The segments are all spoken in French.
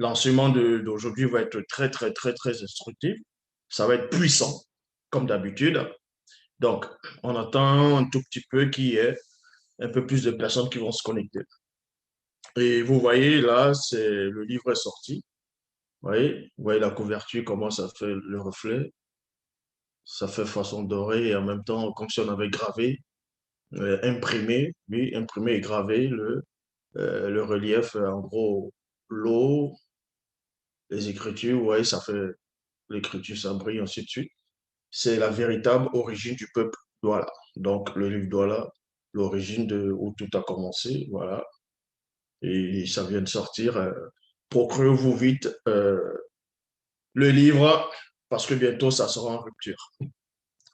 L'enseignement d'aujourd'hui va être très, très, très, très instructif. Ça va être puissant, comme d'habitude. Donc, on attend un tout petit peu qu'il y ait un peu plus de personnes qui vont se connecter. Et vous voyez, là, le livre est sorti. Vous voyez la couverture, comment ça fait le reflet. Ça fait façon dorée et en même temps, comme si on avait gravé, imprimé, oui, imprimé et gravé le relief, en gros, l'eau, les écritures, vous voyez, ça fait l'écriture, ça brille, ainsi de suite. C'est la véritable origine du peuple Douala. Donc, le livre Douala, l'origine de où tout a commencé, voilà. Et ça vient de sortir. Procurez-vous vite le livre parce que bientôt, ça sera en rupture.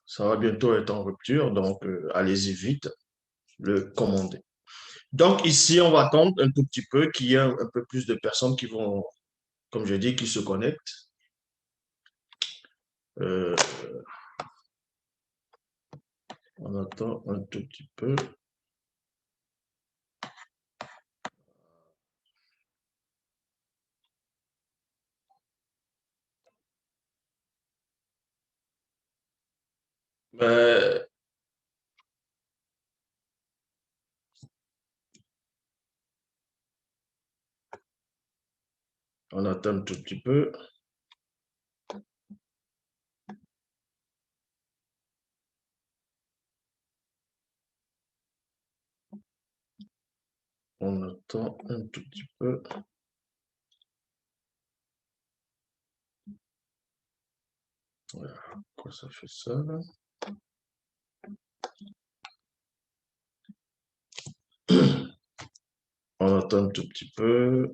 Ça va bientôt être en rupture, donc allez-y vite, le commander. Donc, ici, on va attendre un tout petit peu qu'il y ait un peu plus de personnes qui vont, comme je dis, qui se connectent. Euh, on attend un tout petit peu. Euh, on attend un tout petit peu. On attend un tout petit peu. Voilà, pourquoi ça fait ça là? On attend un tout petit peu.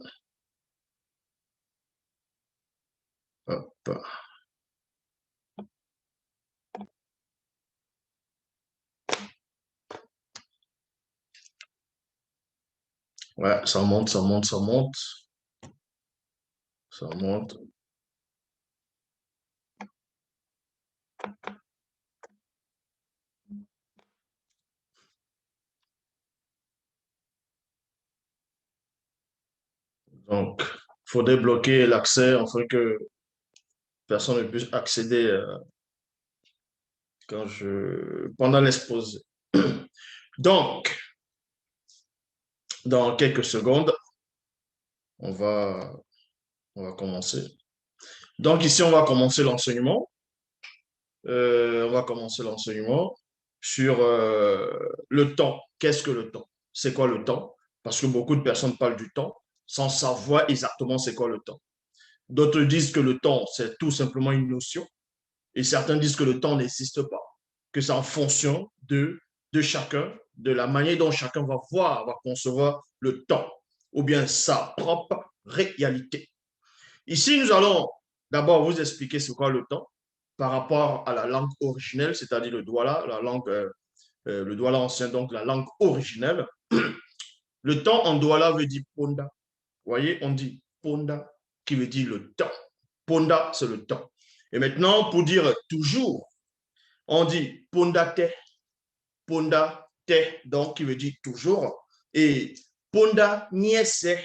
Hop. Ouais, ça monte, ça monte, ça monte. Ça monte. Donc, il faut débloquer l'accès afin que personne ne puisse accéder pendant l'exposé. Donc, dans quelques secondes, on va, on va commencer. Donc, ici, on va commencer l'enseignement. On va commencer l'enseignement sur le temps. Qu'est-ce que le temps? C'est quoi le temps? Parce que beaucoup de personnes parlent du temps sans savoir exactement c'est quoi le temps. D'autres disent que le temps, c'est tout simplement une notion. Et certains disent que le temps n'existe pas, que c'est en fonction de chacun, de la manière dont chacun va voir, va concevoir le temps, ou bien sa propre réalité. Ici, nous allons d'abord vous expliquer ce qu'est le temps par rapport à la langue originelle, c'est-à-dire le douala, le douala ancien, donc la langue originelle. Le temps en douala veut dire ponda. Vous voyez, on dit ponda, qui veut dire le temps. Ponda, c'est le temps. Et maintenant, pour dire toujours, on dit pondate, pondate, donc qui veut dire toujours. Et ponda niese,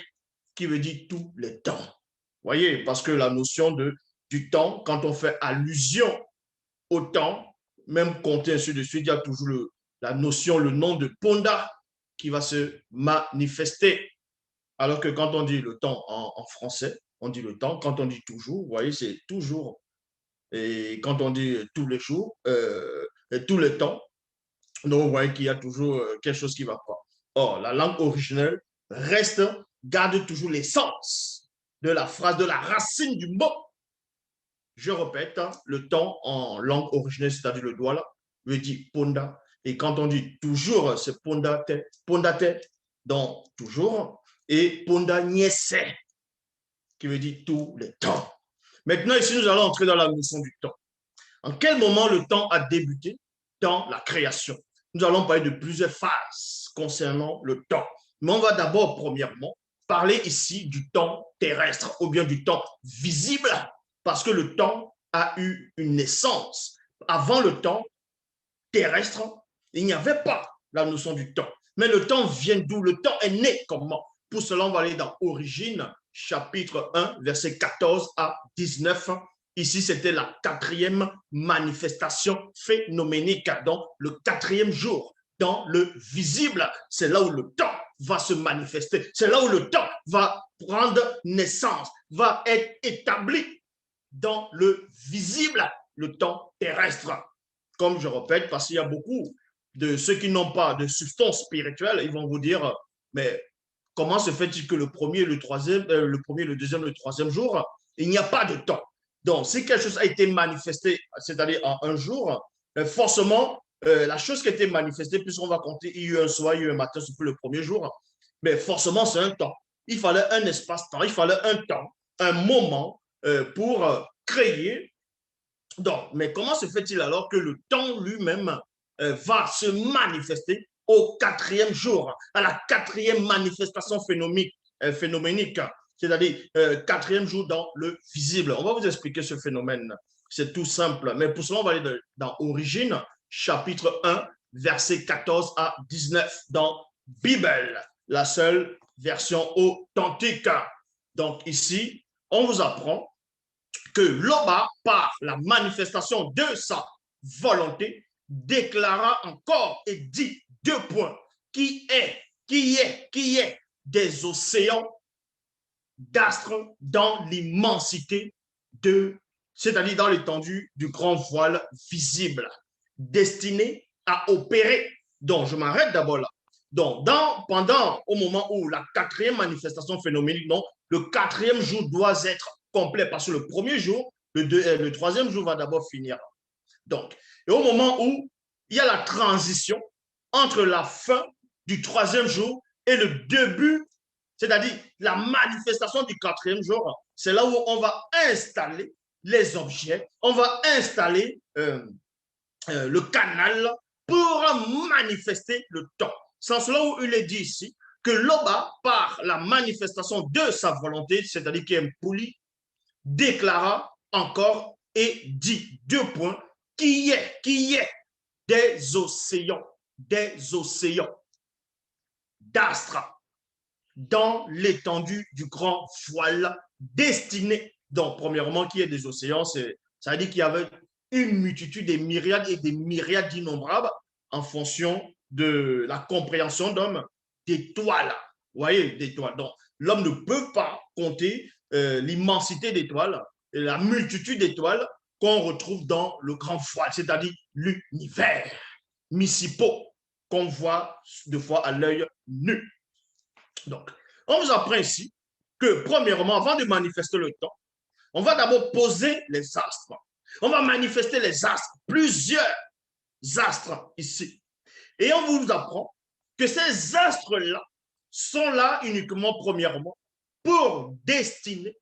qui veut dire tous les temps. Vous voyez, parce que la notion du temps, quand on fait allusion au temps, même compter ainsi de suite, il y a toujours la notion, le nom de ponda qui va se manifester. Alors que quand on dit le temps en français, on dit le temps. Quand on dit toujours, vous voyez, c'est toujours. Et quand on dit tous les jours, tout le temps, donc vous voyez qu'il y a toujours quelque chose qui ne va pas. Or, la langue originelle reste, garde toujours l'essence de la phrase, de la racine du mot. Je répète, hein, le temps en langue originelle, c'est-à-dire le doigt là, veut dire ponda. Et quand on dit toujours, c'est pondate, pondate, donc toujours, et ponda niese, qui veut dire tout le temps. Maintenant, ici, nous allons entrer dans la notion du temps. En quel moment le temps a débuté? Dans la création. Nous allons parler de plusieurs phases concernant le temps. Mais on va d'abord, premièrement, parler ici du temps terrestre ou bien du temps visible, parce que le temps a eu une naissance. Avant le temps terrestre, il n'y avait pas la notion du temps. Mais le temps vient d'où? Le temps est né comment? Pour cela, on va aller dans origine, chapitre 1, verset 14 à 19. Ici, c'était la quatrième manifestation phénoménique, donc le quatrième jour, dans le visible. C'est là où le temps va se manifester. C'est là où le temps va prendre naissance, va être établi dans le visible, le temps terrestre. Comme je répète, parce qu'il y a beaucoup de ceux qui n'ont pas de substance spirituelle, ils vont vous dire, mais comment se fait-il que le premier, le troisième, le premier, le deuxième, le troisième jour, il n'y a pas de temps. Donc, si quelque chose a été manifesté, c'est-à-dire en un jour, forcément, la chose qui a été manifestée, puisqu'on va compter, il y a eu un soir, il y a eu un matin, c'est plus le premier jour, mais forcément, c'est un temps. Il fallait un espace-temps, il fallait un temps, un moment pour créer. Donc, mais comment se fait-il alors que le temps lui-même va se manifester au quatrième jour, à la quatrième manifestation phénoménique, c'est-à-dire quatrième jour dans le visible. On va vous expliquer ce phénomène. C'est tout simple. Mais pour cela, on va aller dans Origine, chapitre 1, versets 14 à 19, dans Bible, la seule version authentique. Donc ici, on vous apprend que Loba, par la manifestation de sa volonté, déclara encore et dit deux points, qui est des océans d'astres dans l'immensité de, c'est-à-dire dans l'étendue du grand voile visible, destiné à opérer. Donc, je m'arrête d'abord là. Donc, pendant, au moment où la quatrième manifestation phénoménique, donc, le quatrième jour doit être complet parce que le premier jour, le troisième jour va d'abord finir. Donc, et au moment où il y a la transition entre la fin du troisième jour et le début, c'est-à-dire la manifestation du quatrième jour, c'est là où on va installer les objets, on va installer le canal pour manifester le temps. C'est cela où il est dit ici que Loba, par la manifestation de sa volonté, c'est-à-dire qui est poli, déclara encore et dit deux points, qui est des océans d'astres dans l'étendue du grand voile destiné. Donc, premièrement, qui est des océans, ça veut dire qu'il y avait une multitude, des myriades et des myriades innombrables en fonction de la compréhension d'homme d'étoiles. Vous voyez, d'étoiles. Donc, l'homme ne peut pas compter l'immensité d'étoiles et la multitude d'étoiles qu'on retrouve dans le grand voile, c'est-à-dire l'univers municipaux qu'on voit de fois à l'œil nu. Donc, on vous apprend ici que, premièrement, avant de manifester le temps, on va d'abord poser les astres. On va manifester les astres, plusieurs astres ici. Et on vous apprend que ces astres-là sont là uniquement, premièrement, pour destiner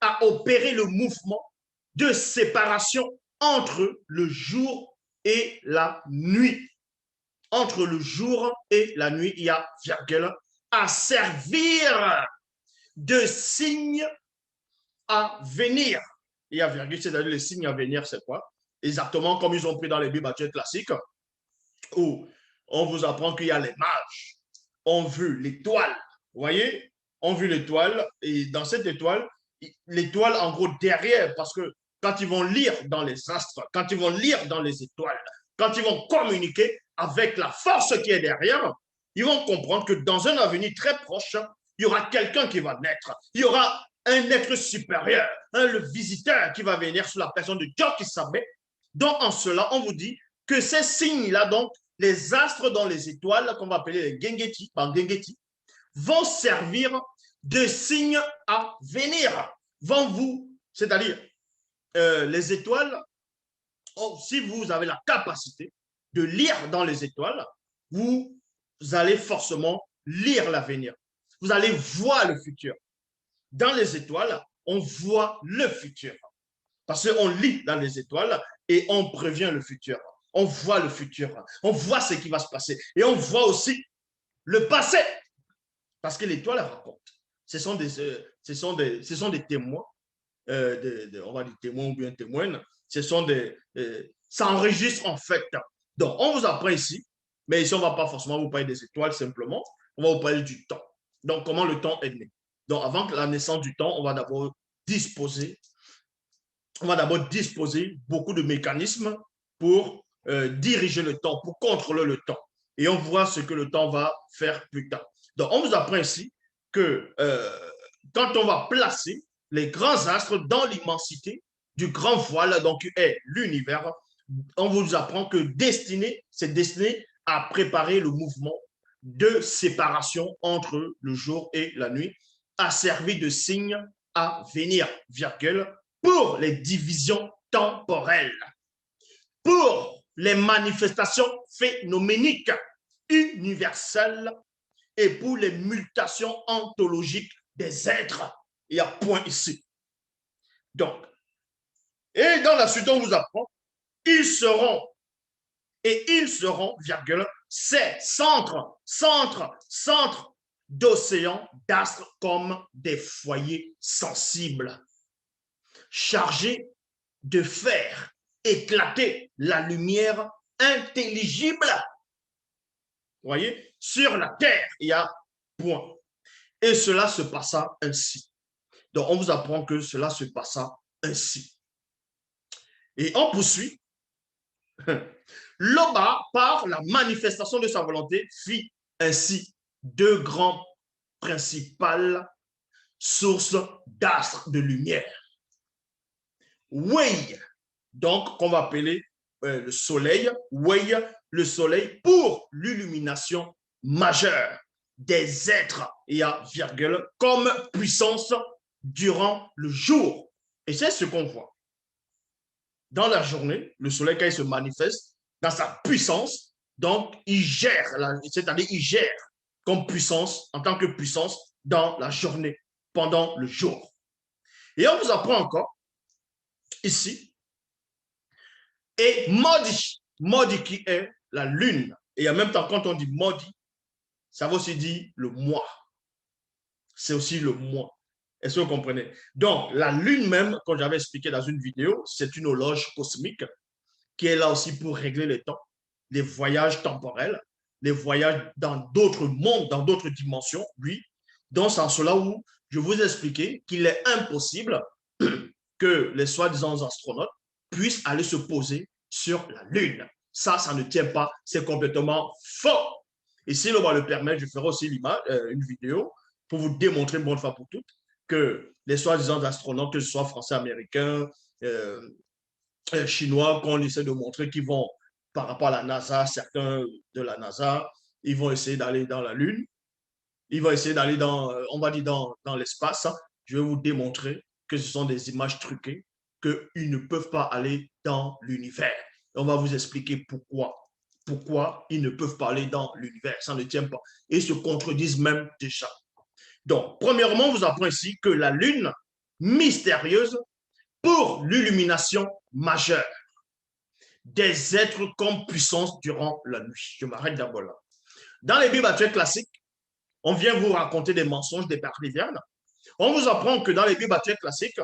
à opérer le mouvement de séparation entre le jour et la nuit. Entre le jour et la nuit, il y a virgule, à servir de signe à venir. Il y a virgule, c'est-à-dire le signe à venir, c'est quoi? Exactement comme ils ont pris dans les Bibles classiques, où on vous apprend qu'il y a les mages, ont vu l'étoile, vous voyez, ont vu l'étoile, et dans cette étoile, l'étoile en gros derrière, parce que quand ils vont lire dans les astres, quand ils vont lire dans les étoiles, quand ils vont communiquer avec la force qui est derrière, ils vont comprendre que dans un avenir très proche, il y aura quelqu'un qui va naître, il y aura un être supérieur, le visiteur qui va venir sous la personne de Dieu qui s'abat. Donc en cela, on vous dit que ces signes-là, donc les astres dans les étoiles, qu'on va appeler les Gengeti, vont servir de signes à venir, vont vous, c'est-à-dire les étoiles, si vous avez la capacité de lire dans les étoiles, vous allez forcément lire l'avenir. Vous allez voir le futur. Dans les étoiles, on voit le futur. Parce qu'on lit dans les étoiles et on prévient le futur. On voit le futur. On voit ce qui va se passer. Et on voit aussi le passé. Parce que l'étoile raconte. Ce sont des témoins. On va dire témoins ou bien témoines. Ça enregistre en fait. Donc, on vous apprend ici. Mais ici, on ne va pas forcément vous parler des étoiles simplement. On va vous parler du temps. Donc, comment le temps est né. Donc, avant la naissance du temps, on va d'abord disposer beaucoup de mécanismes pour diriger le temps, pour contrôler le temps. Et on voit ce que le temps va faire plus tard. Donc, on vous apprend ici que quand on va placer les grands astres dans l'immensité du grand voile, donc est l'univers, on vous apprend que c'est destiné à préparer le mouvement de séparation entre le jour et la nuit, a servi de signe à venir, virgule, pour les divisions temporelles, pour les manifestations phénoméniques universelles et pour les mutations ontologiques des êtres. Il y a point ici. Donc, et dans la suite, on vous apprend, ils seront, virgule, ces centres d'océans, d'astres comme des foyers sensibles, chargés de faire éclater la lumière intelligible. Vous voyez, sur la terre, il y a point. Et cela se passa ainsi. Donc, on vous apprend que cela se passa ainsi. Et on poursuit. L'Oba, par la manifestation de sa volonté, fit ainsi deux grands principales sources d'astres de lumière. Wei, donc qu'on va appeler le soleil, Wei, le soleil pour l'illumination majeure des êtres, il y a virgule, comme puissance durant le jour. Et c'est ce qu'on voit. Dans la journée, le soleil, quand il se manifeste dans sa puissance, donc il gère, c'est-à-dire il gère comme puissance, en tant que puissance, dans la journée, pendant le jour. Et on vous apprend encore, ici, et Modi qui est la lune. Et en même temps, quand on dit Modi, ça veut aussi dire le mois. C'est aussi le mois. Est-ce que vous comprenez? Donc, la lune même, comme j'avais expliqué dans une vidéo, c'est une horloge cosmique qui est là aussi pour régler les temps, les voyages temporels, les voyages dans d'autres mondes, dans d'autres dimensions, oui. Dans ce sens-là où je vous ai expliqué qu'il est impossible que les soi-disant astronautes puissent aller se poser sur la Lune. Ça ne tient pas, c'est complètement faux. Et si le va le permettre, je ferai aussi une vidéo pour vous démontrer une bonne fois pour toutes que les soi-disant astronautes, que ce soit français, américains, chinois, qu'on essaie de montrer qu'ils vont, par rapport à la NASA, certains de la NASA, ils vont essayer d'aller dans la Lune, ils vont essayer d'aller on va dire, dans l'espace. Je vais vous démontrer que ce sont des images truquées, qu'ils ne peuvent pas aller dans l'univers. On va vous expliquer pourquoi. Pourquoi ils ne peuvent pas aller dans l'univers. Ça ne tient pas. Et ils se contredisent même déjà. Donc, premièrement, on vous apprend ici que la Lune mystérieuse pour l'illumination majeure des êtres comme puissance durant la nuit. Je m'arrête d'abord là. Dans les Bibles actuelles classiques, on vient vous raconter des mensonges des Parliviennes. On vous apprend que dans les Bibles actuelles classiques,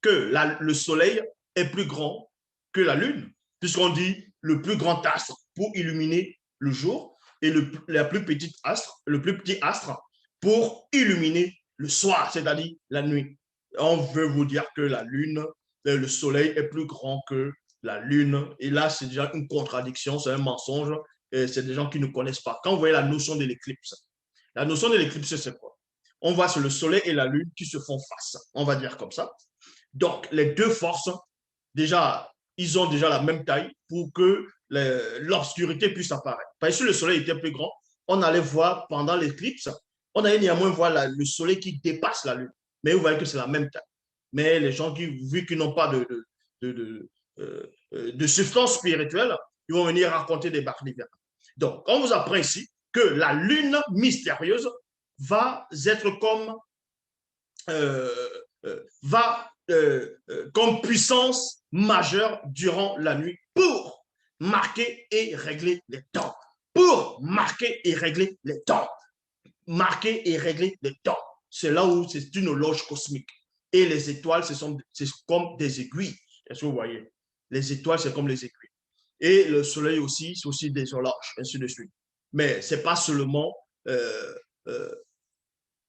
que le soleil est plus grand que la lune, puisqu'on dit le plus grand astre pour illuminer le jour et le plus petit astre pour illuminer le soir, c'est-à-dire la nuit. On veut vous dire que la lune, le soleil est plus grand que la lune. Et là, c'est déjà une contradiction, c'est un mensonge. C'est des gens qui ne connaissent pas. Quand vous voyez la notion de l'éclipse, la notion de l'éclipse, c'est quoi? On voit sur le soleil et la lune qui se font face, on va dire comme ça. Donc, les deux forces, déjà, ils ont déjà la même taille pour que l'obscurité puisse apparaître. Parce que si le soleil était plus grand, on allait voir pendant l'éclipse, on allait néanmoins voir le soleil qui dépasse la lune. Mais vous voyez que c'est la même taille. Mais les gens qui, vu qu'ils n'ont pas de substance spirituelle, ils vont venir raconter des barrières. Donc, on vous apprend ici que la lune mystérieuse va être comme puissance majeure durant la nuit pour marquer et régler les temps. Pour marquer et régler les temps. Marquer et régler les temps. C'est là où c'est une horloge cosmique. Et les étoiles, c'est comme des aiguilles. Est-ce que vous voyez? Les étoiles, c'est comme les aiguilles. Et le soleil aussi, c'est aussi des horloges, ainsi de suite. Mais ce n'est pas seulement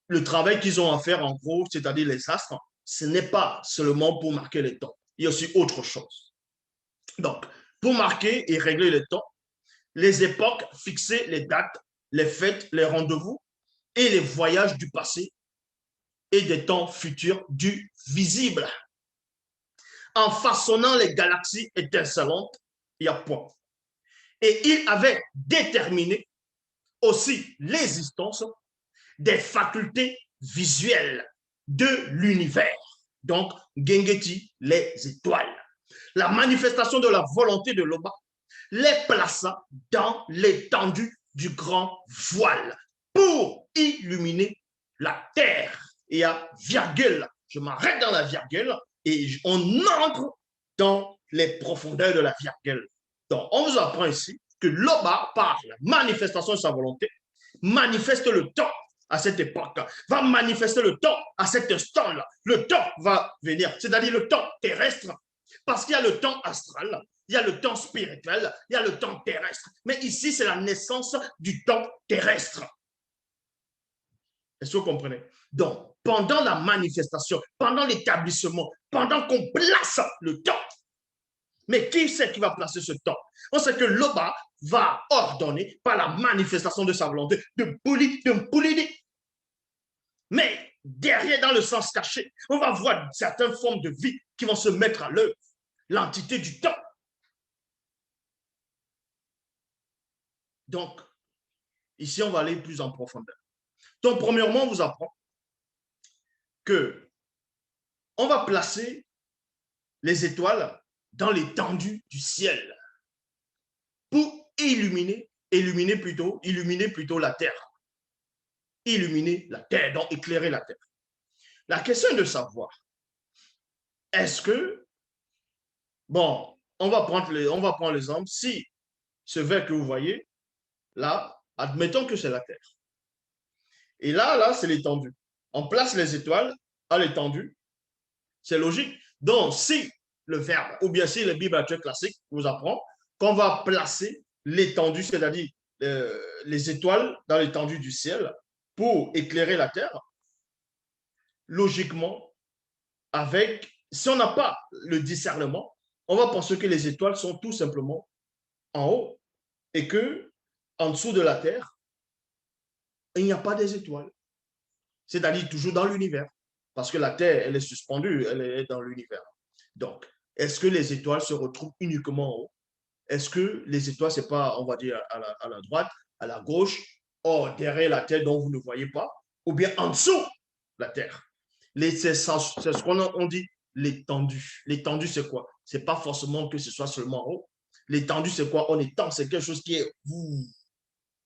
le travail qu'ils ont à faire, en gros, c'est-à-dire les astres, ce n'est pas seulement pour marquer les temps. Il y a aussi autre chose. Donc, pour marquer et régler les temps, les époques, fixer les dates, les fêtes, les rendez-vous et les voyages du passé et des temps futurs du visible. En façonnant les galaxies étincelantes, il y a point. Et il avait déterminé aussi l'existence des facultés visuelles de l'univers. Donc, Gengeti, les étoiles. La manifestation de la volonté de Loba les plaça dans l'étendue du grand voile pour illuminer la terre. Et à virgule, je m'arrête dans la virgule et on entre dans les profondeurs de la virgule. Donc, on vous apprend ici que Loba, par la manifestation de sa volonté, manifeste le temps à cette époque, va manifester le temps à cet instant-là. Le temps va venir, c'est-à-dire le temps terrestre, parce qu'il y a le temps astral, il y a le temps spirituel, il y a le temps terrestre. Mais ici, c'est la naissance du temps terrestre. Est-ce que vous comprenez? Donc, pendant la manifestation, pendant l'établissement, pendant qu'on place le temps, mais qui c'est qui va placer ce temps? On sait que Loba va ordonner par la manifestation de sa volonté de Mpulidi. Mais derrière, dans le sens caché, on va voir certaines formes de vie qui vont se mettre à l'œuvre. L'entité du temps. Donc, ici, on va aller plus en profondeur. Donc, premièrement, on vous apprend que on va placer les étoiles dans l'étendue du ciel pour illuminer plutôt la terre. Illuminer la terre, donc éclairer la terre. La question est de savoir, est-ce que, bon, on va prendre l'exemple, si ce verre que vous voyez, là, admettons que c'est la terre. Et là, c'est l'étendue. On place les étoiles à l'étendue. C'est logique. Donc, si le verbe, ou bien si le Bible classique vous apprend qu'on va placer l'étendue, c'est-à-dire les étoiles dans l'étendue du ciel pour éclairer la terre, logiquement, si on n'a pas le discernement, on va penser que les étoiles sont tout simplement en haut et que en dessous de la terre, il n'y a pas des étoiles. C'est-à-dire toujours dans l'univers. Parce que la Terre, elle est suspendue, elle est dans l'univers. Donc, est-ce que les étoiles se retrouvent uniquement en haut? Est-ce que les étoiles, c'est pas, on va dire, à la droite, à la gauche, or derrière la Terre dont vous ne voyez pas, ou bien en dessous de la Terre? C'est ce qu'on dit l'étendue. L'étendue, c'est quoi? C'est pas forcément que ce soit seulement en haut. L'étendue, c'est quoi? On étend, c'est quelque chose qui est...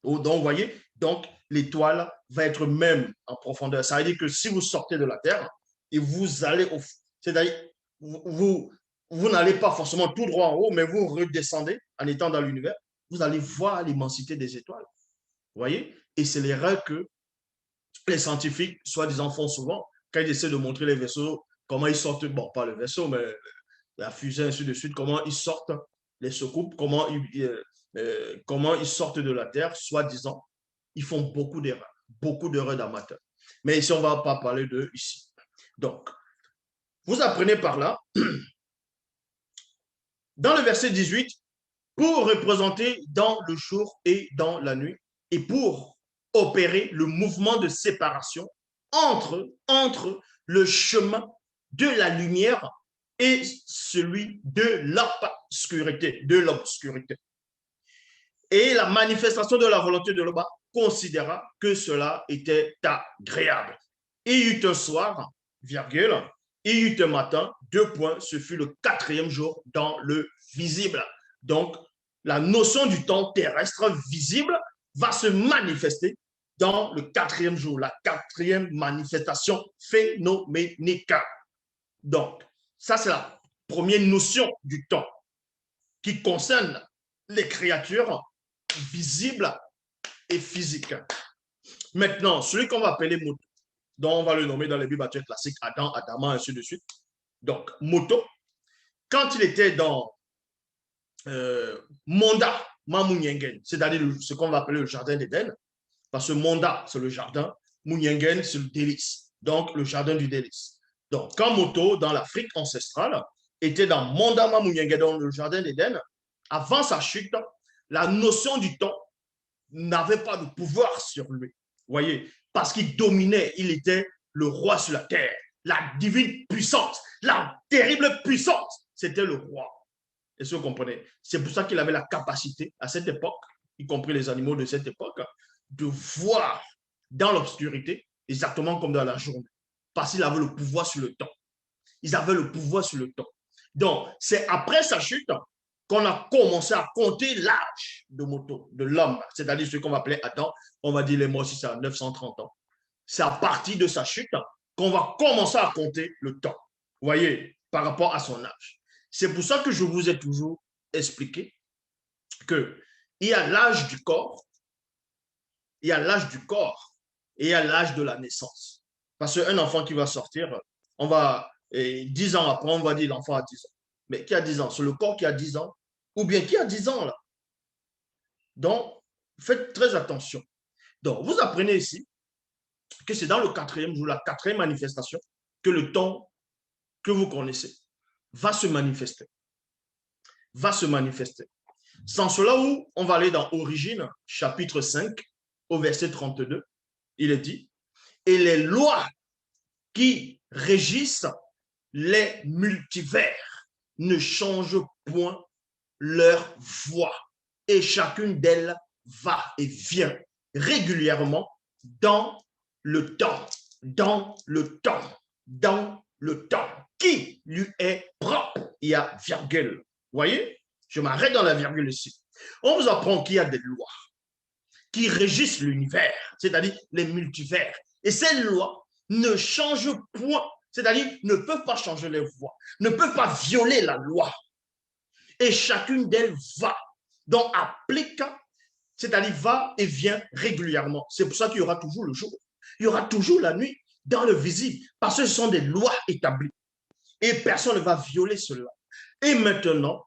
Donc, vous voyez, donc l'étoile va être même en profondeur. Ça veut dire que si vous sortez de la Terre et vous allez au... C'est-à-dire, vous n'allez pas forcément tout droit en haut, mais vous redescendez en étant dans l'univers, vous allez voir l'immensité des étoiles. Vous voyez? Et c'est l'erreur que les scientifiques, soi-disant, font souvent quand ils essaient de montrer les vaisseaux, comment ils sortent, bon, pas le vaisseau, mais la fusée, ainsi de suite, comment ils sortent, les soucoupes, comment ils sortent de la Terre, soi-disant. Ils font beaucoup d'erreurs d'amateurs. Mais ici, on ne va pas parler d'eux ici. Donc, vous apprenez par là, dans le verset 18, pour représenter dans le jour et dans la nuit, et pour opérer le mouvement de séparation entre le chemin de la lumière et celui de l'obscurité, Et la manifestation de la volonté de Loba considéra que cela était agréable. Il y eut un soir, virgule, il y eut un matin, 2 points, ce fut le 4e jour dans le visible. Donc, la notion du temps terrestre visible va se manifester dans le 4e jour, la 4e manifestation phénoménique. Donc, ça, c'est la première notion du temps qui concerne les créatures visibles et physiques. Maintenant, celui qu'on va appeler Moto, dont on va le nommer dans les Bibles classiques Adam, Adama, ainsi de suite. Donc, Moto, quand il était dans Monda, Mamunyengen, c'est-à-dire ce qu'on va appeler le jardin d'Éden, parce que Monda, c'est le jardin, Mouniengen, c'est le délice. Donc, le jardin du délice. Donc, quand Moto, dans l'Afrique ancestrale, était dans Mondama Mouniengen, dans le jardin d'Éden, avant sa chute, la notion du temps n'avait pas de pouvoir sur lui. Vous voyez, parce qu'il dominait, il était le roi sur la terre, la divine puissance, la terrible puissance, c'était le roi. Est-ce que vous comprenez? C'est pour ça qu'il avait la capacité, à cette époque, y compris les animaux de cette époque, de voir dans l'obscurité, exactement comme dans la journée, parce qu'il avait le pouvoir sur le temps. Ils avaient le pouvoir sur le temps. Donc, c'est après sa chute qu'on a commencé à compter l'âge de Moto, de l'homme, c'est-à-dire ce qu'on va appeler Adam, on va dire les morts si c'est à 930 ans. C'est à partir de sa chute qu'on va commencer à compter le temps. Vous voyez, par rapport à son âge. C'est pour ça que je vous ai toujours expliqué qu'il y a l'âge du corps, il y a l'âge du corps et il y a l'âge de la naissance. Parce qu'un enfant qui va sortir, on va, 10 ans après, on va dire l'enfant a 10 ans. Mais qui a 10 ans? C'est le corps qui a 10 ans? Ou bien qui a 10 ans là? Donc, faites très attention. Donc, vous apprenez ici que c'est dans le quatrième jour, la quatrième manifestation, que le temps que vous connaissez va se manifester. Va se manifester. Sans cela où on va aller dans Origine, chapitre 5, au verset 32, il est dit, et les lois qui régissent les multivers ne changent point leur voie, et chacune d'elles va et vient régulièrement dans le temps, dans le temps, dans le temps, qui lui est propre. Il y a virgule. Vous voyez? Je m'arrête dans la virgule ici. On vous apprend qu'il y a des lois qui régissent l'univers, c'est-à-dire les multivers. Et ces lois ne changent point, c'est-à-dire ne peuvent pas changer les voies, ne peuvent pas violer la loi. Et chacune d'elles va, donc applique, c'est-à-dire va et vient régulièrement. C'est pour ça qu'il y aura toujours le jour, il y aura toujours la nuit dans le visible, parce que ce sont des lois établies. Et personne ne va violer cela. Et maintenant,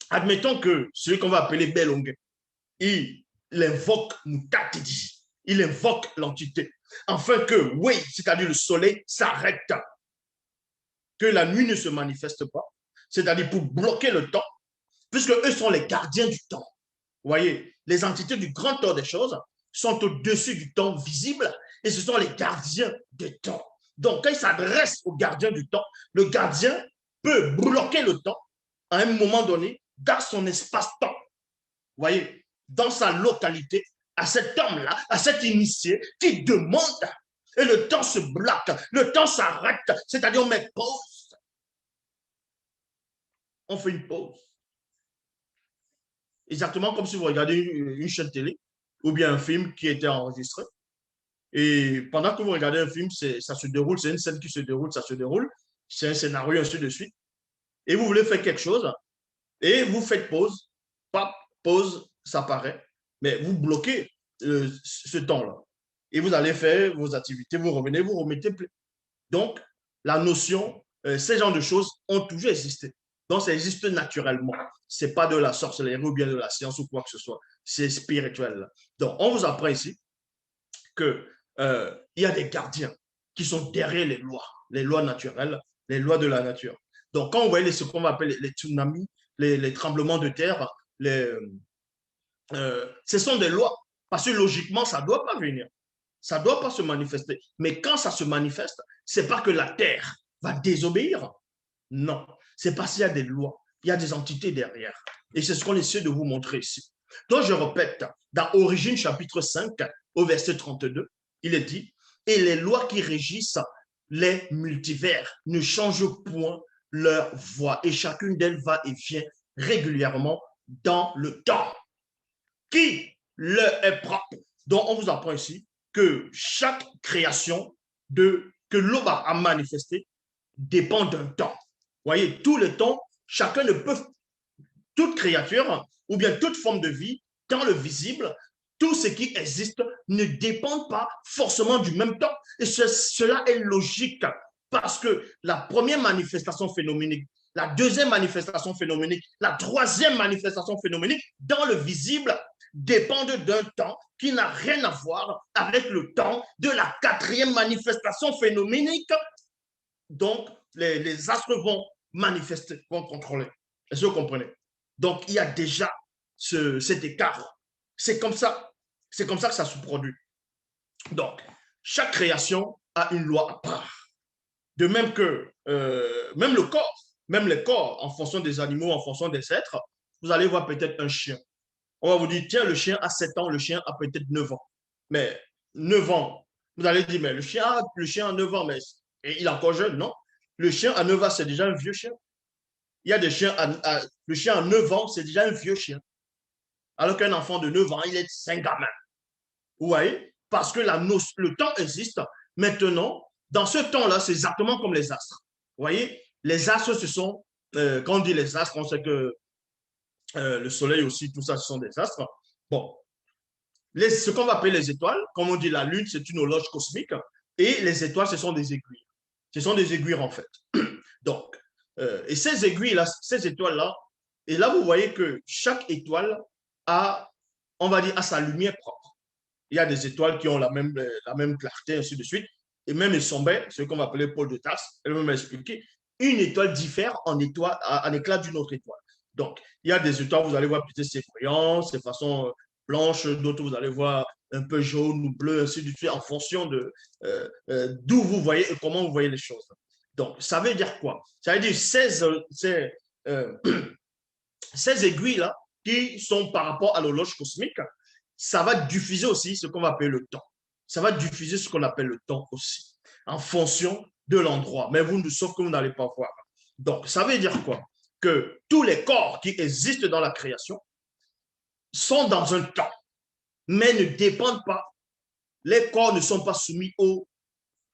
admettons que celui qu'on va appeler Belongue, il invoque Mutatidi, il invoque l'entité, afin que, oui, c'est-à-dire le soleil s'arrête, que la nuit ne se manifeste pas, c'est-à-dire pour bloquer le temps, puisque eux sont les gardiens du temps. Vous voyez, les entités du grand temps des choses sont au-dessus du temps visible et ce sont les gardiens du temps. Donc, quand il s'adresse au gardien du temps, le gardien peut bloquer le temps à un moment donné dans son espace-temps. Vous voyez, dans sa localité, à cet homme-là, à cet initié qui demande et le temps se bloque, le temps s'arrête, c'est-à-dire on met pause. On fait une pause. Exactement comme si vous regardez une chaîne télé ou bien un film qui était enregistré. Et pendant que vous regardez un film, ça se déroule, c'est une scène qui se déroule, ça se déroule, c'est un scénario, ainsi de suite. Et vous voulez faire quelque chose, et vous faites pause, pap, pause, ça paraît, mais vous bloquez ce temps-là. Et vous allez faire vos activités, vous revenez, vous remettez plus. Donc, la notion, ces genres de choses ont toujours existé. Donc, ça existe naturellement. Ce n'est pas de la sorcellerie ou bien de la science ou quoi que ce soit. C'est spirituel. Donc, on vous apprend ici qu'il y a des gardiens qui sont derrière les lois naturelles, les lois de la nature. Donc, quand vous voyez ce qu'on va appeler les tsunamis, les tremblements de terre, ce sont des lois. Parce que logiquement, ça ne doit pas venir. Ça ne doit pas se manifester. Mais quand ça se manifeste, ce n'est pas que la terre va désobéir. Non. C'est parce qu'il y a des lois. Il y a des entités derrière. Et c'est ce qu'on essaie de vous montrer ici. Donc, je répète, dans Origine, chapitre 5, au verset 32, il est dit, et les lois qui régissent les multivers ne changent point leur voie. Et chacune d'elles va et vient régulièrement dans le temps qui leur est propre. Donc, on vous apprend ici que chaque création que l'Oba a manifesté dépend d'un temps. Vous voyez, tout le temps, chacun ne peut, toute créature ou bien toute forme de vie, dans le visible, tout ce qui existe ne dépend pas forcément du même temps. Et cela est logique parce que la première manifestation phénoménique, la deuxième manifestation phénoménique, la troisième manifestation phénoménique, dans le visible, dépendent d'un temps qui n'a rien à voir avec le temps de la quatrième manifestation phénoménique. Donc, les astres vont manifester, vont contrôler. Est-ce que vous comprenez? Donc, il y a déjà cet écart. C'est comme ça. C'est comme ça que ça se produit. Donc, chaque création a une loi à part. De même que même le corps, même les corps, en fonction des animaux, en fonction des êtres, vous allez voir peut-être un chien. On va vous dire, tiens, le chien a 7 ans, le chien a peut-être 9 ans. Mais 9 ans, vous allez dire, mais le chien a 9 ans, mais il est encore jeune, non? Le chien à 9 ans, c'est déjà un vieux chien. Il y a des chiens, le chien à 9 ans, c'est déjà un vieux chien. Alors qu'un enfant de 9 ans, il est un gamin. Vous voyez? Parce que le temps existe. Maintenant, dans ce temps-là, c'est exactement comme les astres. Vous voyez? Les astres, ce sont, quand on dit les astres, on sait que le soleil aussi, tout ça, ce sont des astres. Bon, ce qu'on va appeler les étoiles, comme on dit la lune, c'est une horloge cosmique, et les étoiles, ce sont des aiguilles. Ce sont des aiguilles, en fait. Donc, et ces aiguilles-là, ces étoiles-là, et là, vous voyez que chaque étoile a, on va dire, a sa lumière propre. Il y a des étoiles qui ont la même clarté, ainsi de suite. Et même les sombres, ce qu'on va appeler pôle de Tarse, elle va m'expliquer, une étoile diffère en éclat d'une autre étoile. Donc, il y a des étoiles, vous allez voir peut-être c'est brillant, c'est façon blanche, d'autres vous allez voir un peu jaune ou bleu, ainsi de suite, en fonction de d'où vous voyez et comment vous voyez les choses. Donc, ça veut dire quoi? Ça veut dire ces aiguilles-là qui sont par rapport à l'horloge cosmique, ça va diffuser aussi ce qu'on va appeler le temps. Ça va diffuser ce qu'on appelle le temps aussi, en fonction de l'endroit. Mais sauf que vous n'allez pas voir. Donc, ça veut dire quoi? Que tous les corps qui existent dans la création sont dans un temps, mais ne dépendent pas. Les corps ne sont pas soumis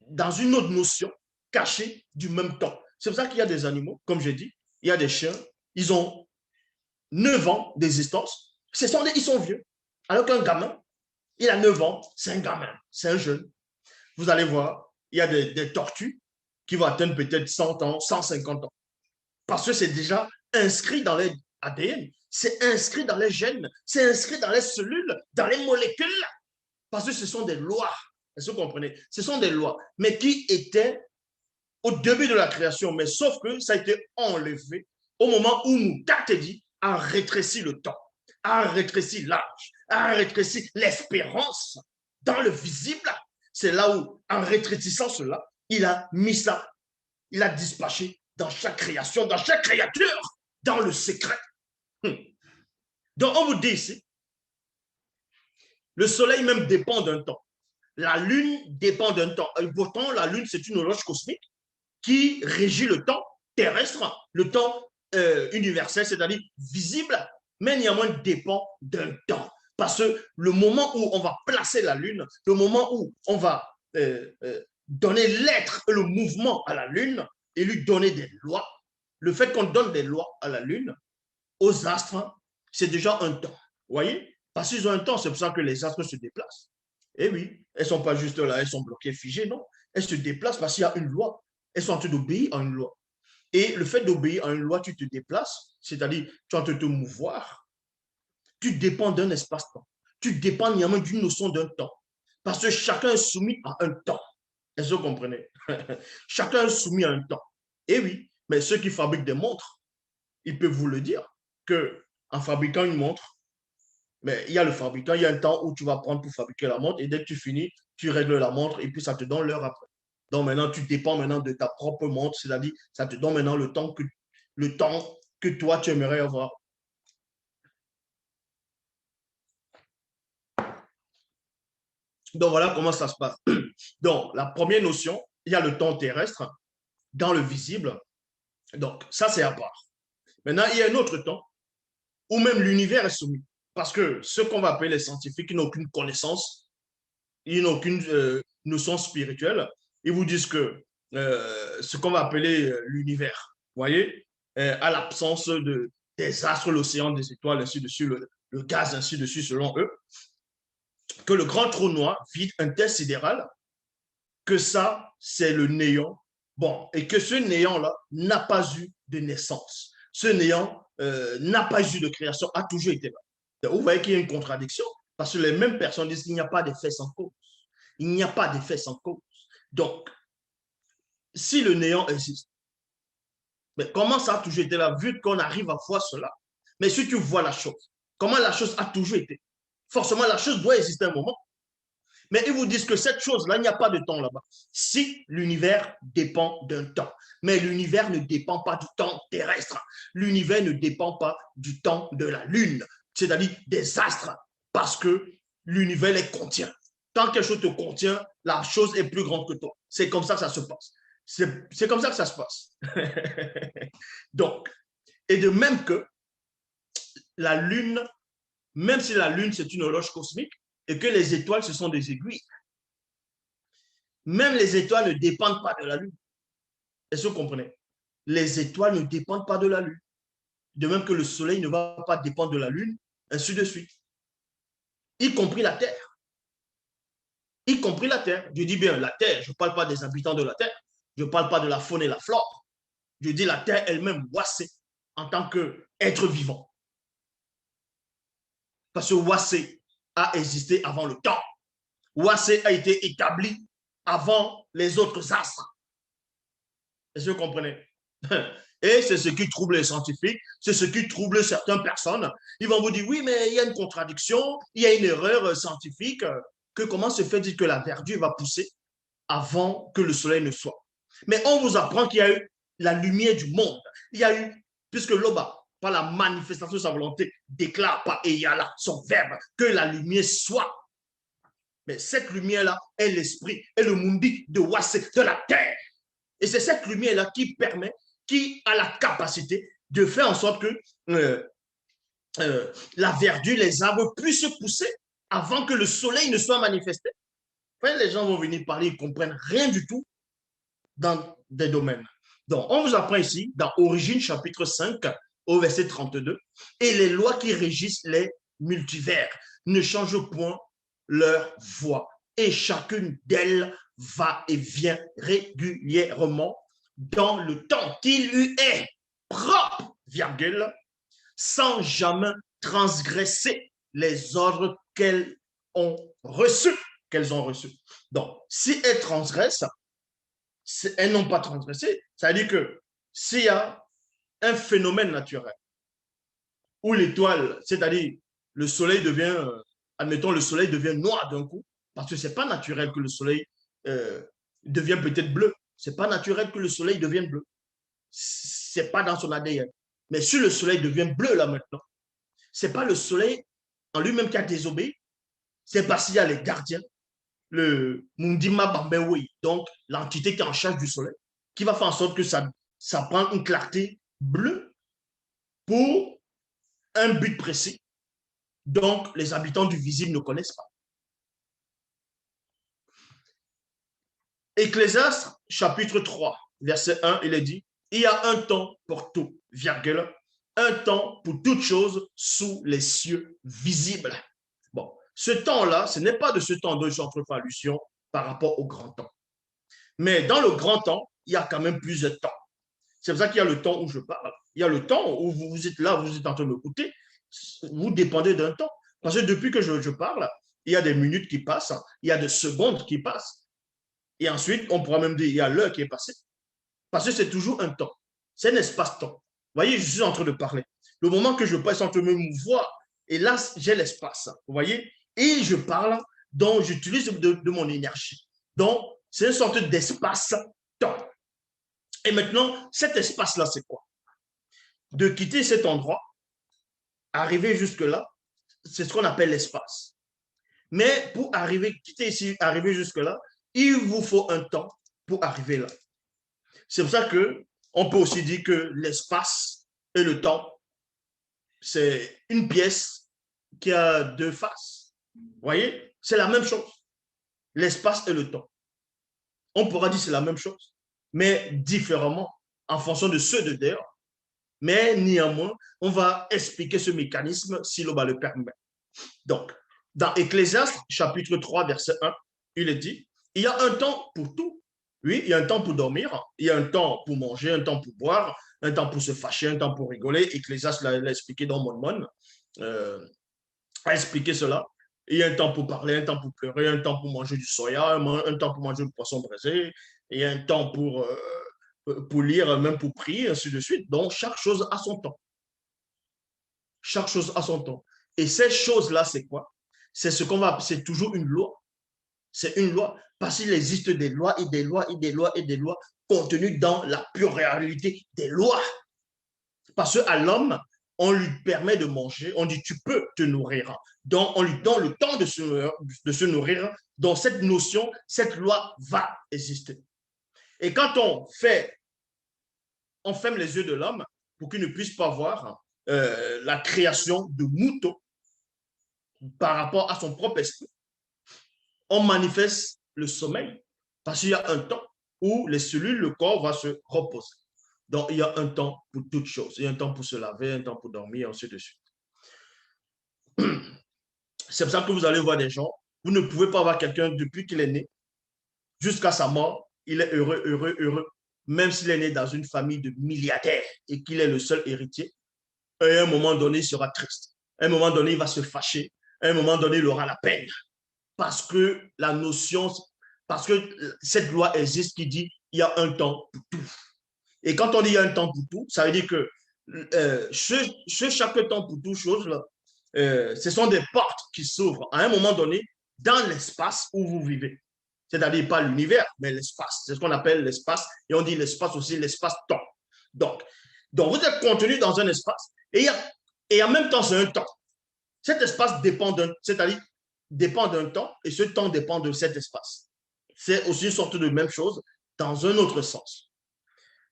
dans une autre notion cachée du même temps. C'est pour ça qu'il y a des animaux, comme j'ai dit, il y a des chiens, ils ont 9 ans d'existence, ils sont vieux. Alors qu'un gamin, il a 9 ans, c'est un gamin, c'est un jeune. Vous allez voir, il y a des tortues qui vont atteindre peut-être 100 ans, 150 ans. Parce que c'est déjà inscrit dans les ADN, c'est inscrit dans les gènes, c'est inscrit dans les cellules, dans les molécules. Parce que ce sont des lois. Est-ce que vous comprenez? Ce sont des lois, mais qui étaient au début de la création, mais sauf que ça a été enlevé au moment où Moukatedi a rétréci le temps, a rétréci l'âge, a rétréci l'espérance dans le visible. C'est là où, en rétrécissant cela, il a mis ça, il a dispatché dans chaque création, dans chaque créature, dans le secret. Donc, on vous dit ici, le soleil même dépend d'un temps. La lune dépend d'un temps. Et pourtant, la lune, c'est une horloge cosmique qui régit le temps terrestre, le temps universel, c'est-à-dire visible, mais néanmoins dépend d'un temps. Parce que le moment où on va placer la lune, le moment où on va donner l'être et le mouvement à la lune et lui donner des lois, le fait qu'on donne des lois à la lune, aux astres, c'est déjà un temps. Vous voyez? Parce qu'ils ont un temps, c'est pour ça que les astres se déplacent. Et oui, elles ne sont pas juste là, elles sont bloquées, figées, non. Elles se déplacent parce qu'il y a une loi. Elles sont en train d'obéir à une loi. Et le fait d'obéir à une loi, tu te déplaces, c'est-à-dire tu es en train de te mouvoir. Tu dépends d'un espace-temps. Tu dépends néanmoins d'une notion d'un temps. Parce que chacun est soumis à un temps. Est-ce que vous comprenez? Chacun est soumis à un temps. Et oui, mais ceux qui fabriquent des montres, ils peuvent vous le dire, qu'en fabriquant une montre, mais il y a le fabricant, il y a un temps où tu vas prendre pour fabriquer la montre et dès que tu finis, tu règles la montre et puis ça te donne l'heure après. Donc maintenant, tu dépends maintenant de ta propre montre, c'est-à-dire ça te donne maintenant le temps que toi, tu aimerais avoir. Donc voilà comment ça se passe. Donc la première notion, il y a le temps terrestre dans le visible. Donc ça, c'est à part. Maintenant, il y a un autre temps où même l'univers est soumis. Parce que ce qu'on va appeler les scientifiques, ils n'ont aucune connaissance, ils n'ont aucune notion spirituelle. Ils vous disent que ce qu'on va appeler l'univers, vous voyez, à l'absence des astres, l'océan, des étoiles, ainsi de suite, le gaz, ainsi de suite, selon eux, que le grand trou noir vide intersidéral, que ça, c'est le néant. Bon, et que ce néant-là n'a pas eu de naissance. Ce néant n'a pas eu de création, a toujours été là. Vous voyez qu'il y a une contradiction, parce que les mêmes personnes disent qu'il n'y a pas d'effet sans cause. Il n'y a pas d'effet sans cause. Donc, si le néant existe, mais comment ça a toujours été là, vu qu'on arrive à voir cela? Mais si tu vois la chose, comment la chose a toujours été? Forcément, la chose doit exister un moment. Mais ils vous disent que cette chose-là, il n'y a pas de temps là-bas. Si l'univers dépend d'un temps, mais l'univers ne dépend pas du temps terrestre. L'univers ne dépend pas du temps de la Lune, c'est-à-dire des astres, parce que l'univers les contient. Tant que quelque chose te contient, la chose est plus grande que toi. C'est comme ça que ça se passe. C'est comme ça que ça se passe. Donc, et de même que la Lune, même si la Lune, c'est une horloge cosmique, et que les étoiles, ce sont des aiguilles, même les étoiles ne dépendent pas de la Lune. Est-ce que vous comprenez? Les étoiles ne dépendent pas de la Lune. De même que le Soleil ne va pas dépendre de la Lune, ainsi de suite. Y compris la Terre. Y compris la Terre. Je dis bien la Terre, je ne parle pas des habitants de la Terre. Je ne parle pas de la faune et la flore. Je dis la Terre elle-même, Wassé, en tant qu'être vivant. Parce que Wassé a existé avant le temps. Wassé a été établi avant les autres astres. Est-ce que vous comprenez? Et c'est ce qui trouble les scientifiques, c'est ce qui trouble certaines personnes. Ils vont vous dire, oui, mais il y a une contradiction, il y a une erreur scientifique, que comment se fait-il que la verdure va pousser avant que le soleil ne soit? Mais on vous apprend qu'il y a eu la lumière du monde. Il y a eu, puisque Loba, par la manifestation de sa volonté, déclare par Eyala, son verbe, que la lumière soit. Mais cette lumière-là est l'esprit, est le mundi de Wassé, de la terre. Et c'est cette lumière-là qui permet, qui a la capacité de faire en sorte que la verdure, les arbres puissent pousser avant que le soleil ne soit manifesté. Enfin, les gens vont venir parler, ils ne comprennent rien du tout dans des domaines. Donc, on vous apprend ici, dans Origine, chapitre 5, au verset 32, et les lois qui régissent les multivers ne changent point leur voie, et chacune d'elles va et vient régulièrement dans le temps qu'il lui est propre, virgule, sans jamais transgresser les ordres qu'elles ont reçus. Donc, si elles transgressent, elles n'ont pas transgressé. C'est-à-dire que s'il y a un phénomène naturel où l'étoile, c'est-à-dire le soleil devient, admettons, le soleil devient noir d'un coup, parce que ce n'est pas naturel que le soleil devient peut-être bleu. Ce n'est pas naturel que le soleil devienne bleu. Ce n'est pas dans son ADN. Mais si le soleil devient bleu là maintenant, ce n'est pas le soleil en lui-même qui a désobéi, c'est parce qu'il y a les gardiens, le Mundima Bambewi, donc l'entité qui est en charge du soleil, qui va faire en sorte que ça prend une clarté bleue pour un but précis. Donc, les habitants du visible ne connaissent pas. Ecclésiaste, chapitre 3, verset 1, il est dit, il y a un temps pour tout, virgule, un temps pour toute chose sous les cieux visibles. Bon, ce temps-là, ce n'est pas de ce temps dont j'en fais allusion par rapport au grand temps. Mais dans le grand temps, il y a quand même plusieurs temps. C'est pour ça qu'il y a le temps où je parle. Il y a le temps où vous êtes là, vous êtes en train de m'écouter. Vous dépendez d'un temps. Parce que depuis que je parle, il y a des minutes qui passent, il y a des secondes qui passent. Et ensuite, on pourra même dire, il y a l'heure qui est passée. Parce que c'est toujours un temps. C'est un espace-temps. Vous voyez, je suis en train de parler. Le moment que je passe en train de me mouvoir, et là, j'ai l'espace. Vous voyez? Et je parle, donc j'utilise de mon énergie. Donc, c'est une sorte d'espace-temps. Et maintenant, cet espace-là, c'est quoi? De quitter cet endroit, arriver jusque-là, c'est ce qu'on appelle l'espace. Mais pour arriver, quitter ici, arriver jusque-là, il vous faut un temps pour arriver là. C'est pour ça que on peut aussi dire que l'espace et le temps, c'est une pièce qui a deux faces. Vous voyez? C'est la même chose. L'espace et le temps. On pourra dire que c'est la même chose, mais différemment en fonction de ceux de dehors. Mais néanmoins, on va expliquer ce mécanisme si l'on le permet. Donc, dans Ecclésiaste, chapitre 3, verset 1, il est dit, il y a un temps pour tout. Oui, il y a un temps pour dormir, il y a un temps pour manger, un temps pour boire, un temps pour se fâcher, un temps pour rigoler. Ecclésiaste l'a expliqué dans Mormon. à expliquer cela. Il y a un temps pour parler, un temps pour pleurer, un temps pour manger du soya, un temps pour manger du poisson braisé, et un temps pour lire, même pour prier, ainsi de suite. Donc, chaque chose a son temps. Chaque chose a son temps. Et ces choses-là, c'est quoi? C'est ce qu'on va, c'est toujours une loi. C'est une loi parce qu'il existe des lois et des lois et des lois et des lois contenues dans la pure réalité des lois. Parce qu'à l'homme, on lui permet de manger, on dit tu peux te nourrir. Donc, on lui donne le temps de se nourrir. Donc, cette notion, cette loi va exister. Et quand on ferme les yeux de l'homme pour qu'il ne puisse pas voir la création de moutons par rapport à son propre esprit, on manifeste le sommeil parce qu'il y a un temps où les cellules, le corps va se reposer. Donc, il y a un temps pour toutes choses. Il y a un temps pour se laver, un temps pour dormir, ainsi de suite. C'est pour ça que vous allez voir des gens, vous ne pouvez pas voir quelqu'un depuis qu'il est né jusqu'à sa mort, il est heureux, heureux, heureux, même s'il est né dans une famille de milliardaires et qu'il est le seul héritier. À un moment donné, il sera triste. À un moment donné, il va se fâcher. À un moment donné, il aura la peine. Parce que la notion, parce que cette loi existe qui dit il y a un temps pour tout. Et quand on dit il y a un temps pour tout, ça veut dire que chaque temps pour tout chose, ce sont des portes qui s'ouvrent à un moment donné dans l'espace où vous vivez. C'est-à-dire pas l'univers, mais l'espace. C'est ce qu'on appelle l'espace. Et on dit l'espace aussi, l'espace-temps. Donc, vous êtes contenu dans un espace et en même temps, c'est un temps. Cet espace dépend c'est-à-dire dépend d'un temps et ce temps dépend de cet espace. C'est aussi une sorte de même chose dans un autre sens.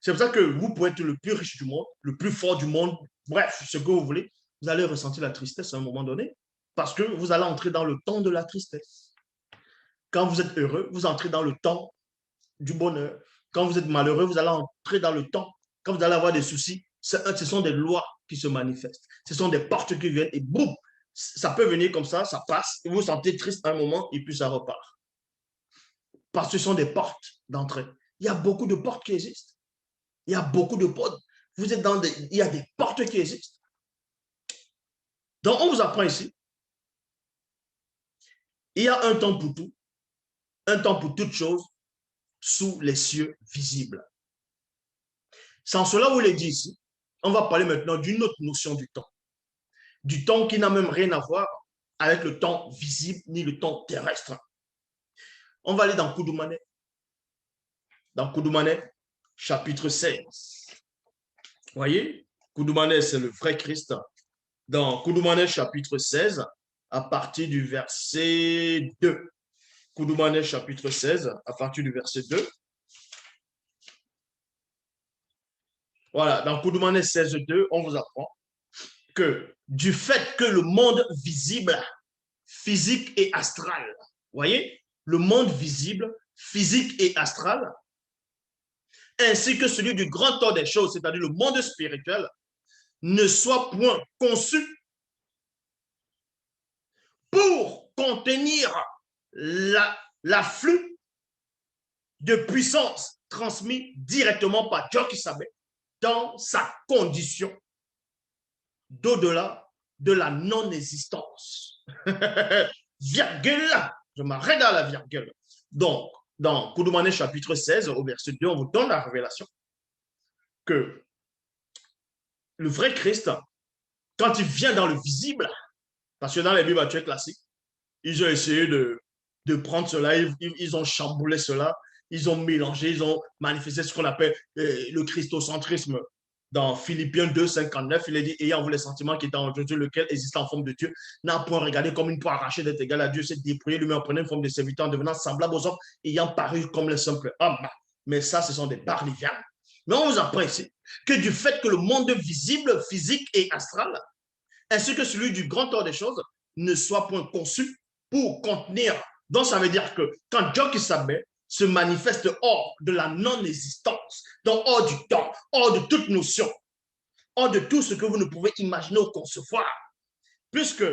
C'est pour ça que vous pouvez être le plus riche du monde, le plus fort du monde, bref, ce que vous voulez, vous allez ressentir la tristesse à un moment donné parce que vous allez entrer dans le temps de la tristesse. Quand vous êtes heureux, vous entrez dans le temps du bonheur. Quand vous êtes malheureux, vous allez entrer dans le temps. Quand vous allez avoir des soucis, ce sont des lois qui se manifestent. Ce sont des portes qui viennent et boum, ça peut venir comme ça passe, et vous vous sentez triste à un moment et puis ça repart. Parce que ce sont des portes d'entrée. Il y a beaucoup de portes qui existent. Il y a beaucoup de portes. Vous êtes il y a des portes qui existent. Donc, on vous apprend ici. Il y a un temps pour tout, un temps pour toute chose, sous les cieux visibles. Sans cela, vous l'avez dit ici, on va parler maintenant d'une autre notion du temps. Du temps qui n'a même rien à voir avec le temps visible ni le temps terrestre. On va aller dans Koudoumane. Dans Koudoumane, chapitre 16. Vous voyez, Koudoumane, c'est le vrai Christ. Dans Koudoumane, chapitre 16, à partir du verset 2. Koudoumane, chapitre 16, à partir du verset 2. Voilà, dans Koudoumane 16, 2, on vous apprend que du fait que le monde visible, physique et astral, vous voyez, le monde visible, physique et astral, ainsi que celui du grand ordre des choses, c'est-à-dire le monde spirituel, ne soit point conçu pour contenir l'afflux de puissance transmis directement par Dieu qui savait dans sa condition d'au-delà de la non-existence. Virgule, je m'arrête à la virgule. Donc, dans Koudoumane chapitre 16, au verset 2, on vous donne la révélation que le vrai Christ, quand il vient dans le visible, parce que dans les Bibles actuelles classiques, ils ont essayé de prendre cela, ils ont chamboulé cela, ils ont mélangé, ils ont manifesté ce qu'on appelle le christocentrisme. Dans Philippiens 2, 59, il est dit, ayant vous les sentiments qui étaient en Dieu, lequel existe en forme de Dieu, n'a point regardé comme une poire arrachée d'être égal à Dieu, s'est dépouillé lui-même en prenant une forme de serviteur, en devenant semblable aux hommes, ayant paru comme les simples hommes. Mais ça, ce sont des barlivianes. Mais on vous apprend ici que du fait que le monde visible, physique et astral, ainsi que celui du grand ordre des choses, ne soit point conçu pour contenir. Donc, ça veut dire que quand Dieu qui s'abat se manifeste hors de la non-existence, donc hors du temps, hors de toute notion, hors de tout ce que vous ne pouvez imaginer ou concevoir. Puisque,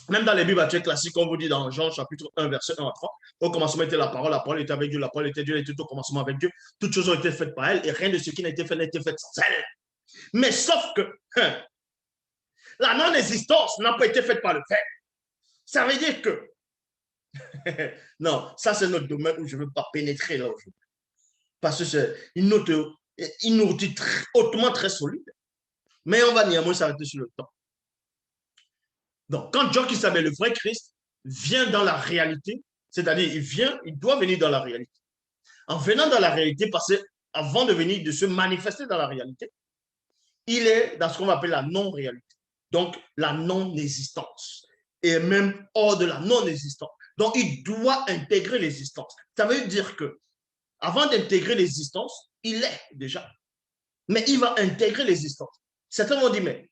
même dans les Bibles actuelles classiques, on vous dit dans Jean chapitre 1, verset 1 à 3, au commencement était la parole était avec Dieu, la parole était Dieu, elle était au commencement avec Dieu, toutes choses ont été faites par elle, et rien de ce qui n'a été fait n'a été fait sans elle. Mais sauf que, La non-existence n'a pas été faite par le Père. Ça veut dire que non, ça c'est notre domaine où je ne veux pas pénétrer là aujourd'hui. Parce que c'est une outil hautement très solide. Mais on va néanmoins s'arrêter sur le temps. Donc, quand John qui s'appelle le vrai Christ vient dans la réalité, c'est-à-dire il doit venir dans la réalité. En venant dans la réalité, parce qu'avant de venir, de se manifester dans la réalité, il est dans ce qu'on va appeler la non-réalité. Donc, la non-existence. Et même hors de la non-existence. Donc, il doit intégrer l'existence. Ça veut dire que, avant d'intégrer l'existence, il est déjà. Mais il va intégrer l'existence. Certains vont dire, mais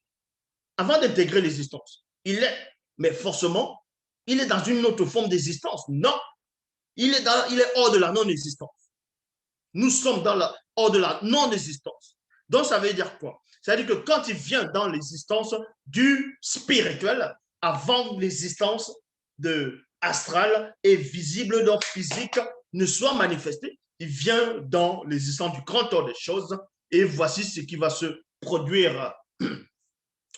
avant d'intégrer l'existence, il est. Mais forcément, il est dans une autre forme d'existence. Non. Il est hors de la non-existence. Nous sommes hors de la non-existence. Donc, ça veut dire quoi? Ça veut dire que quand il vient dans l'existence du spirituel, avant l'existence astrale et visible, donc physique, ne soit manifestée, il vient dans l'existence du grand ordre des choses et voici ce qui va se produire.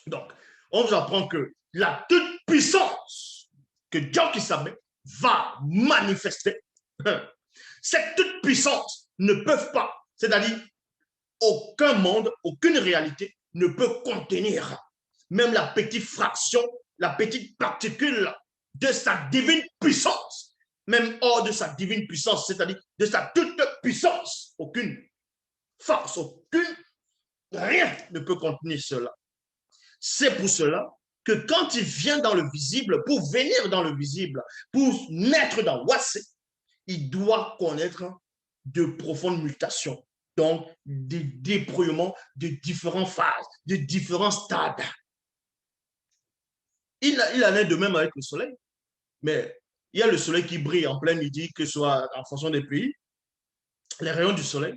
Donc, on vous apprend que la toute puissance que Dieu qui savait va manifester, cette toute puissance ne peut pas, c'est-à-dire aucun monde, aucune réalité ne peut contenir même la petite fraction, la petite particule de sa divine puissance, même hors de sa divine puissance, c'est-à-dire de sa toute puissance. Aucune force, rien ne peut contenir cela. C'est pour cela que quand il vient dans le visible, pour venir dans le visible, pour naître dans Wassé, il doit connaître de profondes mutations, donc des débrouillements de différentes phases, de différents stades. Il en est de même avec le soleil, mais il y a le soleil qui brille en plein midi, que ce soit en fonction des pays, les rayons du soleil.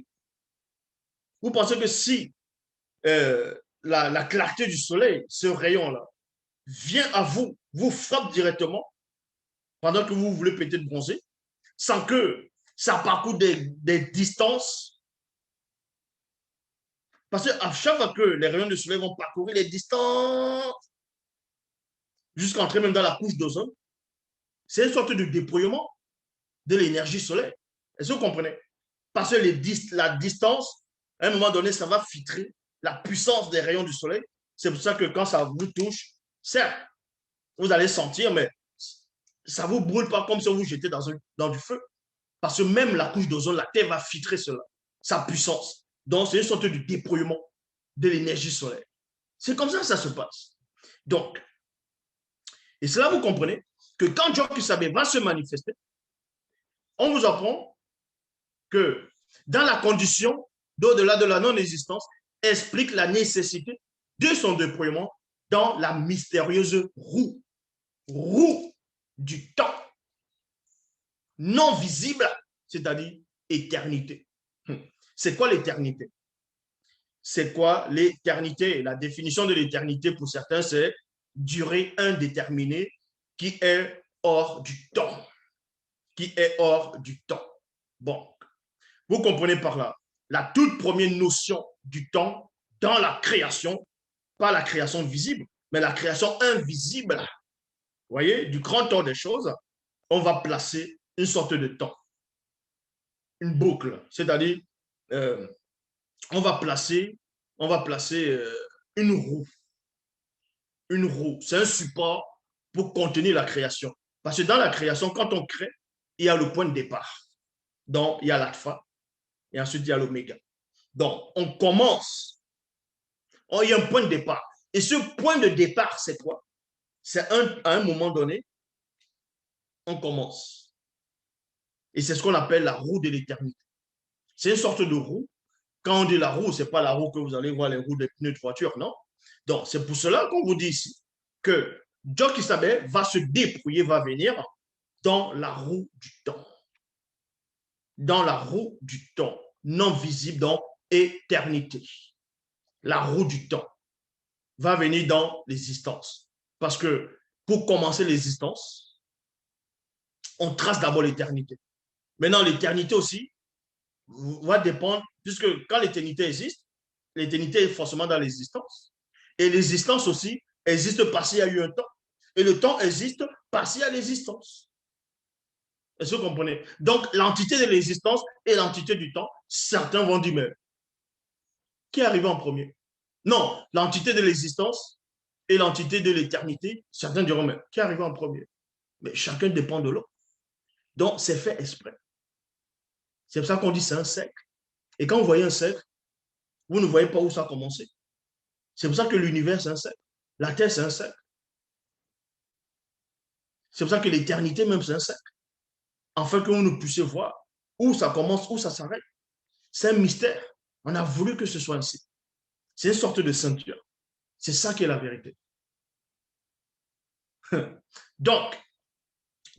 Vous pensez que si la clarté du soleil, ce rayon-là, vient à vous, vous frappe directement pendant que vous voulez peut-être bronzer, sans que ça parcourt des distances. Parce qu'à chaque fois que les rayons du soleil vont parcourir les distances jusqu'à entrer même dans la couche d'ozone, c'est une sorte de déploiement de l'énergie solaire. Est-ce que vous comprenez? Parce que la distance, à un moment donné, ça va filtrer la puissance des rayons du soleil. C'est pour ça que quand ça vous touche, certes, vous allez sentir, mais ça ne vous brûle pas comme si vous jetez dans du feu. Parce que même la couche d'ozone, la Terre va filtrer cela, sa puissance. Donc, c'est une sorte de déploiement de l'énergie solaire. C'est comme ça que ça se passe. Donc, et cela, vous comprenez que quand Dieu qui savait va se manifester, on vous apprend que dans la condition d'au-delà de la non-existence, explique la nécessité de son déploiement dans la mystérieuse roue du temps non visible, c'est-à-dire éternité. C'est quoi l'éternité? C'est quoi l'éternité? La définition de l'éternité pour certains, c'est durée indéterminée qui est hors du temps. Qui est hors du temps. Bon, vous comprenez par là, la toute première notion du temps dans la création, pas la création visible, mais la création invisible, vous voyez, du grand temps des choses, on va placer une sorte de temps, une boucle, c'est-à-dire on va placer une roue. Une roue, c'est un support pour contenir la création. Parce que dans la création, quand on crée, il y a le point de départ. Donc, il y a l'alpha et ensuite il y a l'oméga. Donc, on commence. Il y a un point de départ. Et ce point de départ, c'est quoi? C'est à un moment donné, on commence. Et c'est ce qu'on appelle la roue de l'éternité. C'est une sorte de roue. Quand on dit la roue, ce n'est pas la roue que vous allez voir les roues des pneus de voiture, non. Donc, c'est pour cela qu'on vous dit ici que Dieu qui savait va se dépouiller, va venir dans la roue du temps. Dans la roue du temps, non visible, dans éternité. La roue du temps va venir dans l'existence. Parce que pour commencer l'existence, on trace d'abord l'éternité. Maintenant, l'éternité aussi va dépendre, puisque quand l'éternité existe, l'éternité est forcément dans l'existence. Et l'existence aussi existe parce qu'il y a eu un temps. Et le temps existe parce qu'il y a l'existence. Est-ce que vous comprenez? Donc, l'entité de l'existence et l'entité du temps, certains vont dire, mais qui est arrivé en premier? Non, l'entité de l'existence et l'entité de l'éternité, certains diront, mais qui est arrivé en premier? Mais chacun dépend de l'autre. Donc, c'est fait exprès. C'est pour ça qu'on dit c'est un cercle. Et quand vous voyez un cercle, vous ne voyez pas où ça a commencé. C'est pour ça que l'univers, c'est un cercle. La Terre, c'est un cercle. C'est pour ça que l'éternité, même, c'est un cercle. Afin que vous ne puissiez voir où ça commence, où ça s'arrête. C'est un mystère. On a voulu que ce soit ainsi. C'est une sorte de ceinture. C'est ça qui est la vérité. Donc,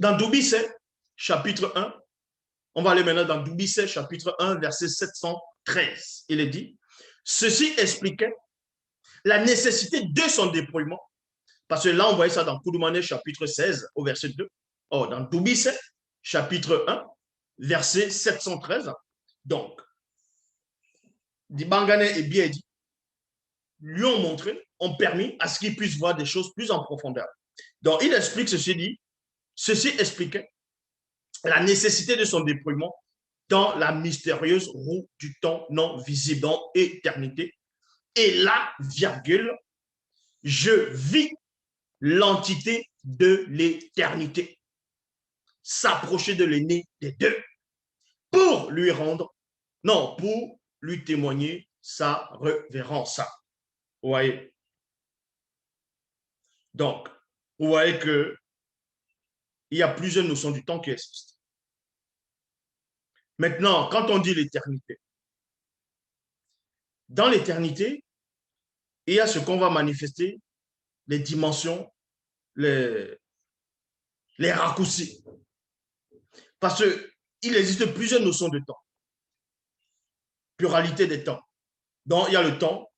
dans Doubicet, chapitre 1, on va aller maintenant dans Doubicet, chapitre 1, verset 713. Il est dit, ceci expliquait la nécessité de son déploiement. Parce que là, on voyait ça dans Koudoumane, chapitre 16, au verset 2. Or, dans Doubicet, chapitre 1, verset 713. Donc, Dibangane et Biedi lui ont montré, ont permis à ce qu'il puisse voir des choses plus en profondeur. Donc, il explique ceci, dit, ceci expliquait la nécessité de son déploiement dans la mystérieuse roue du temps non visible, dans éternité. Et là, virgule, je vis l'entité de l'éternité s'approcher de l'aîné des deux pour lui rendre, non, pour lui témoigner sa révérence. Vous voyez? Donc, vous voyez que il y a plusieurs notions du temps qui existent. Maintenant, quand on dit l'éternité, dans l'éternité, il y a ce qu'on va manifester, les dimensions, les raccourcis. Parce qu'il existe plusieurs notions de temps. Pluralité des temps. Donc, il y a le temps,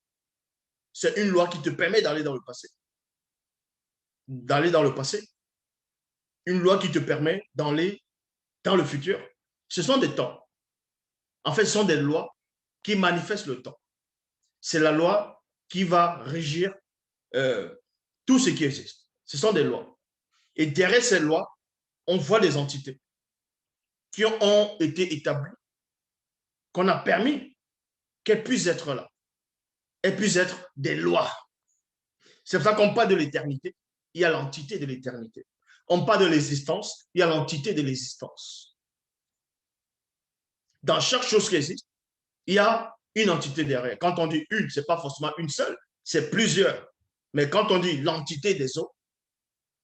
c'est une loi qui te permet d'aller dans le passé. D'aller dans le passé. Une loi qui te permet d'aller dans le futur. Ce sont des temps. En fait, ce sont des lois qui manifestent le temps. C'est la loi qui va régir tout ce qui existe. Ce sont des lois. Et derrière ces lois, on voit des entités qui ont été établies, qu'on a permis qu'elles puissent être là. Elles puissent être des lois. C'est pour ça qu'on parle de l'éternité. Il y a l'entité de l'éternité. On parle de l'existence, il y a l'entité de l'existence. Dans chaque chose qui existe, il y a une entité derrière. Quand on dit une, ce n'est pas forcément une seule, c'est plusieurs. Mais quand on dit l'entité des eaux,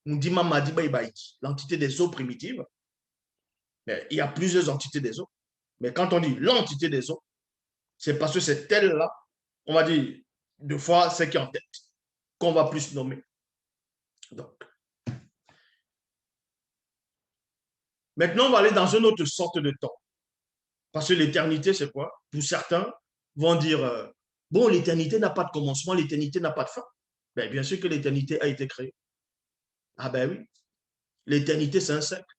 on dit Mamadi Baïbaïki, l'entité des eaux primitives, mais il y a plusieurs entités des eaux. Mais quand on dit l'entité des eaux, c'est parce que c'est elle-là, on va dire, deux fois ce qui est en tête, qu'on va plus nommer. Donc, maintenant, on va aller dans une autre sorte de temps. Parce que l'éternité, c'est quoi? Pour certains, vont dire, bon, l'éternité n'a pas de commencement, l'éternité n'a pas de fin. Ben, bien sûr que l'éternité a été créée. Ah ben oui, l'éternité, c'est un cercle.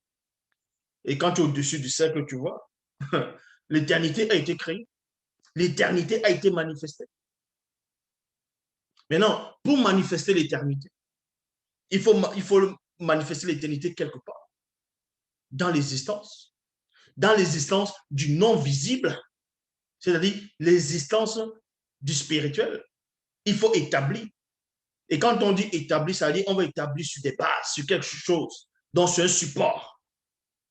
Et quand tu es au-dessus du cercle, tu vois, l'éternité a été créée. L'éternité a été manifestée. Maintenant, pour manifester l'éternité, il faut manifester l'éternité quelque part, dans l'existence du non-visible, c'est-à-dire l'existence du spirituel. Il faut établir. Et quand on dit établir, ça veut dire qu'on va établir sur des bases, sur quelque chose, donc sur un support.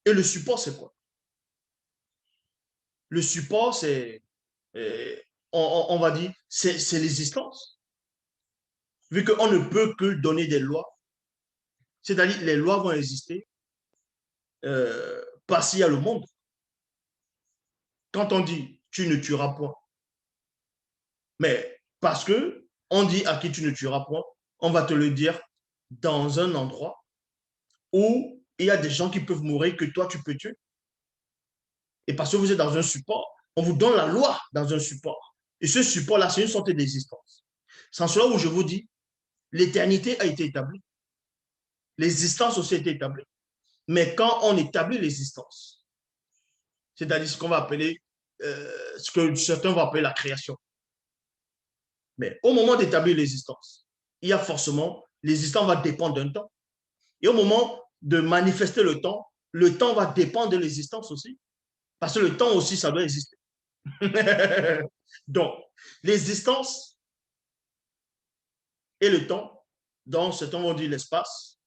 Et le support, c'est quoi? Le support, c'est, on va dire, c'est l'existence. Vu qu'on ne peut que donner des lois, c'est-à-dire les lois vont exister parce qu'il y a le monde. Quand on dit tu ne tueras point, mais parce que on dit à qui tu ne tueras point, on va te le dire dans un endroit où il y a des gens qui peuvent mourir que toi tu peux tuer. Et parce que vous êtes dans un support, on vous donne la loi dans un support. Et ce support-là, c'est une sorte d'existence. C'est en cela où je vous dis, l'éternité a été établie. L'existence aussi a été établie. Mais quand on établit l'existence, c'est-à-dire ce qu'on va appeler, ce que certains vont appeler la création. Mais au moment d'établir l'existence, il y a forcément l'existence va dépendre d'un temps. Et au moment de manifester le temps va dépendre de l'existence aussi. Parce que le temps aussi, ça doit exister. Donc, l'existence et le temps, dans ce temps, on dit l'espace,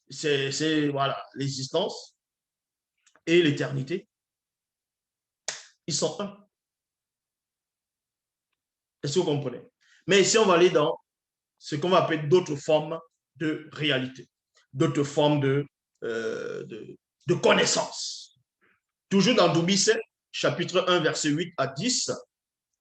c'est voilà, l'existence et l'éternité, ils sont un. Est-ce que vous comprenez? Mais ici, on va aller dans ce qu'on va appeler d'autres formes de réalité, d'autres formes de connaissance. Toujours dans Doubicet, chapitre 1, verset 8 à 10,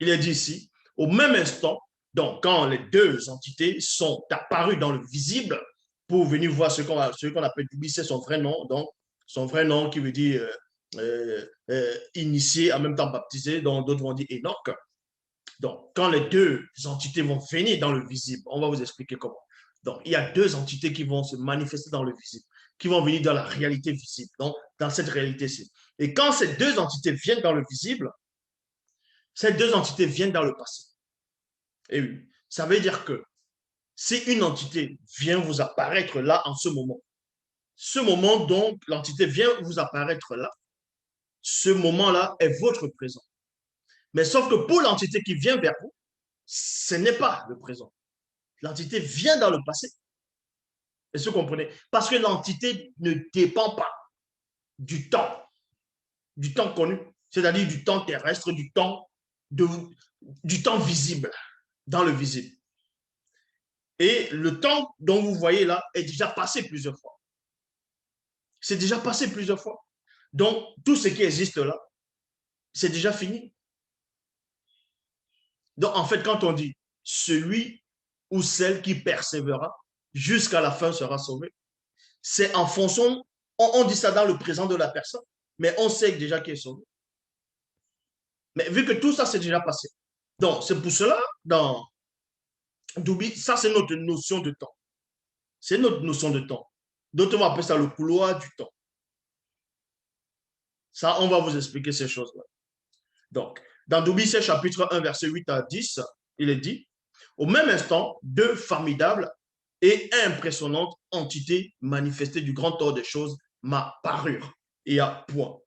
il est dit ici, au même instant, donc quand les deux entités sont apparues dans le visible, pour venir voir ce qu'on appelle Doubicet, son vrai nom, donc son vrai nom qui veut dire initié, en même temps baptisé, donc d'autres vont dire Enoch. Donc, quand les deux entités vont venir dans le visible, on va vous expliquer comment. Donc, il y a deux entités qui vont se manifester dans le visible, qui vont venir dans la réalité visible, donc dans cette réalité-ci. Et quand ces deux entités viennent dans le visible, ces deux entités viennent dans le passé. Et oui, ça veut dire que si une entité vient vous apparaître là en ce moment donc l'entité vient vous apparaître là, ce moment-là est votre présent. Mais sauf que pour l'entité qui vient vers vous, ce n'est pas le présent. L'entité vient dans le passé. Est-ce que vous comprenez? Parce que l'entité ne dépend pas du temps connu, c'est-à-dire du temps terrestre, du temps visible, dans le visible. Et le temps dont vous voyez là est déjà passé plusieurs fois. C'est déjà passé plusieurs fois. Donc, tout ce qui existe là, c'est déjà fini. Donc, en fait, quand on dit celui ou celle qui persévérera jusqu'à la fin sera sauvé, c'est en fonction, on dit ça dans le présent de la personne, mais on sait déjà qu'il est sauvé. Mais vu que tout ça s'est déjà passé, donc c'est pour cela, dans Doubi, ça c'est notre notion de temps. C'est notre notion de temps. D'autres vont appeler ça le couloir du temps. Ça, on va vous expliquer ces choses-là. Donc, dans Doubi, chapitre 1, verset 8 à 10, il est dit, au même instant, deux formidables et impressionnantes entités manifestées du grand ordre des choses m'apparurent et à point.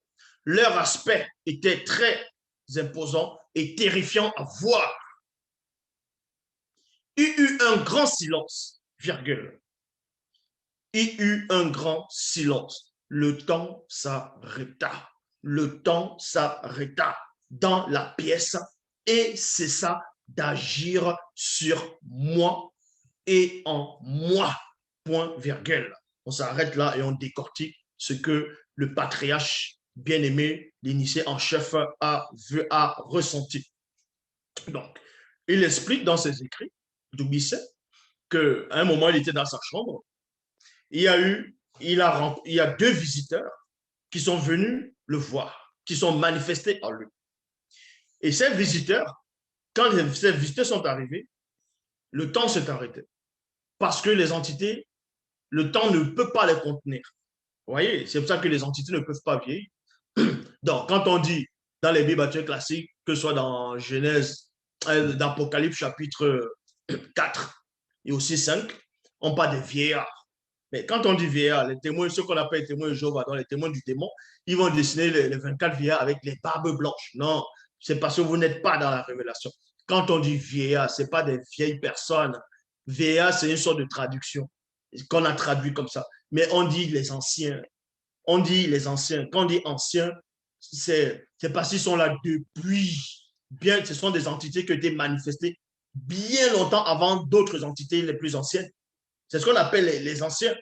Leur aspect était très imposant et terrifiant à voir. Il y eut un grand silence, virgule. Il y eut un grand silence. Le temps s'arrêta. Le temps s'arrêta dans la pièce et cessa d'agir sur moi et en moi. Point, virgule. On s'arrête là et on décortique ce que le patriarche bien-aimé, l'initié en chef, a ressenti. Donc, il explique dans ses écrits, Doubicet, qu'à un moment, il était dans sa chambre. Il y a deux visiteurs qui sont venus le voir, qui sont manifestés en lui. Et ces visiteurs, quand ces visiteurs sont arrivés, le temps s'est arrêté. Parce que les entités, le temps ne peut pas les contenir. Vous voyez, c'est pour ça que les entités ne peuvent pas vieillir. Donc, quand on dit dans les Bibles classiques, que ce soit dans Genèse, dans Apocalypse chapitre 4 et aussi 5, on parle des vieillards. Mais quand on dit vieillards, les témoins, ceux qu'on appelle les témoins de Jéhovah, dans les témoins du démon, ils vont dessiner les 24 vieillards avec les barbes blanches. Non, c'est parce que vous n'êtes pas dans la révélation. Quand on dit vieillard, ce n'est pas des vieilles personnes. Vieillard, c'est une sorte de traduction qu'on a traduit comme ça. Mais on dit les anciens. On dit les anciens. Quand on dit anciens, c'est parce qu'ils sont là depuis. Bien, ce sont des entités qui ont été manifestées bien longtemps avant d'autres entités les plus anciennes. C'est ce qu'on appelle les anciens.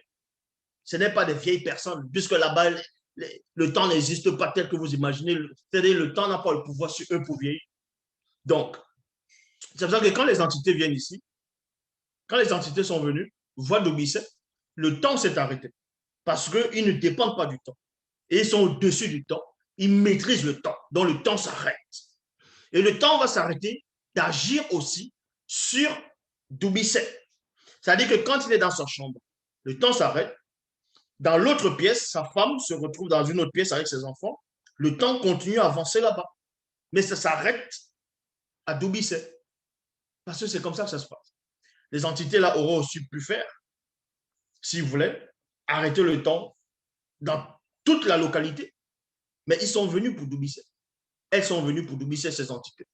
Ce n'est pas des vieilles personnes, puisque là-bas, le temps n'existe pas tel que vous imaginez. C'est-à-dire le temps n'a pas le pouvoir sur eux pour vieillir. Donc, c'est pour ça que quand les entités viennent ici, quand les entités sont venues, voient d'Obicet, le temps s'est arrêté. Parce qu'ils ne dépendent pas du temps. Et ils sont au-dessus du temps. Ils maîtrisent le temps. Donc le temps s'arrête. Et le temps va s'arrêter d'agir aussi sur Doubicet. C'est-à-dire que quand il est dans sa chambre, le temps s'arrête. Dans l'autre pièce, sa femme se retrouve dans une autre pièce avec ses enfants. Le temps continue à avancer là-bas. Mais ça s'arrête à Doubicet. Parce que c'est comme ça que ça se passe. Les entités là auraient aussi pu faire, s'ils voulaient, arrêter le temps dans toute la localité. Mais ils sont venus pour Doubicet. Elles sont venues pour Doubicet, ces entités.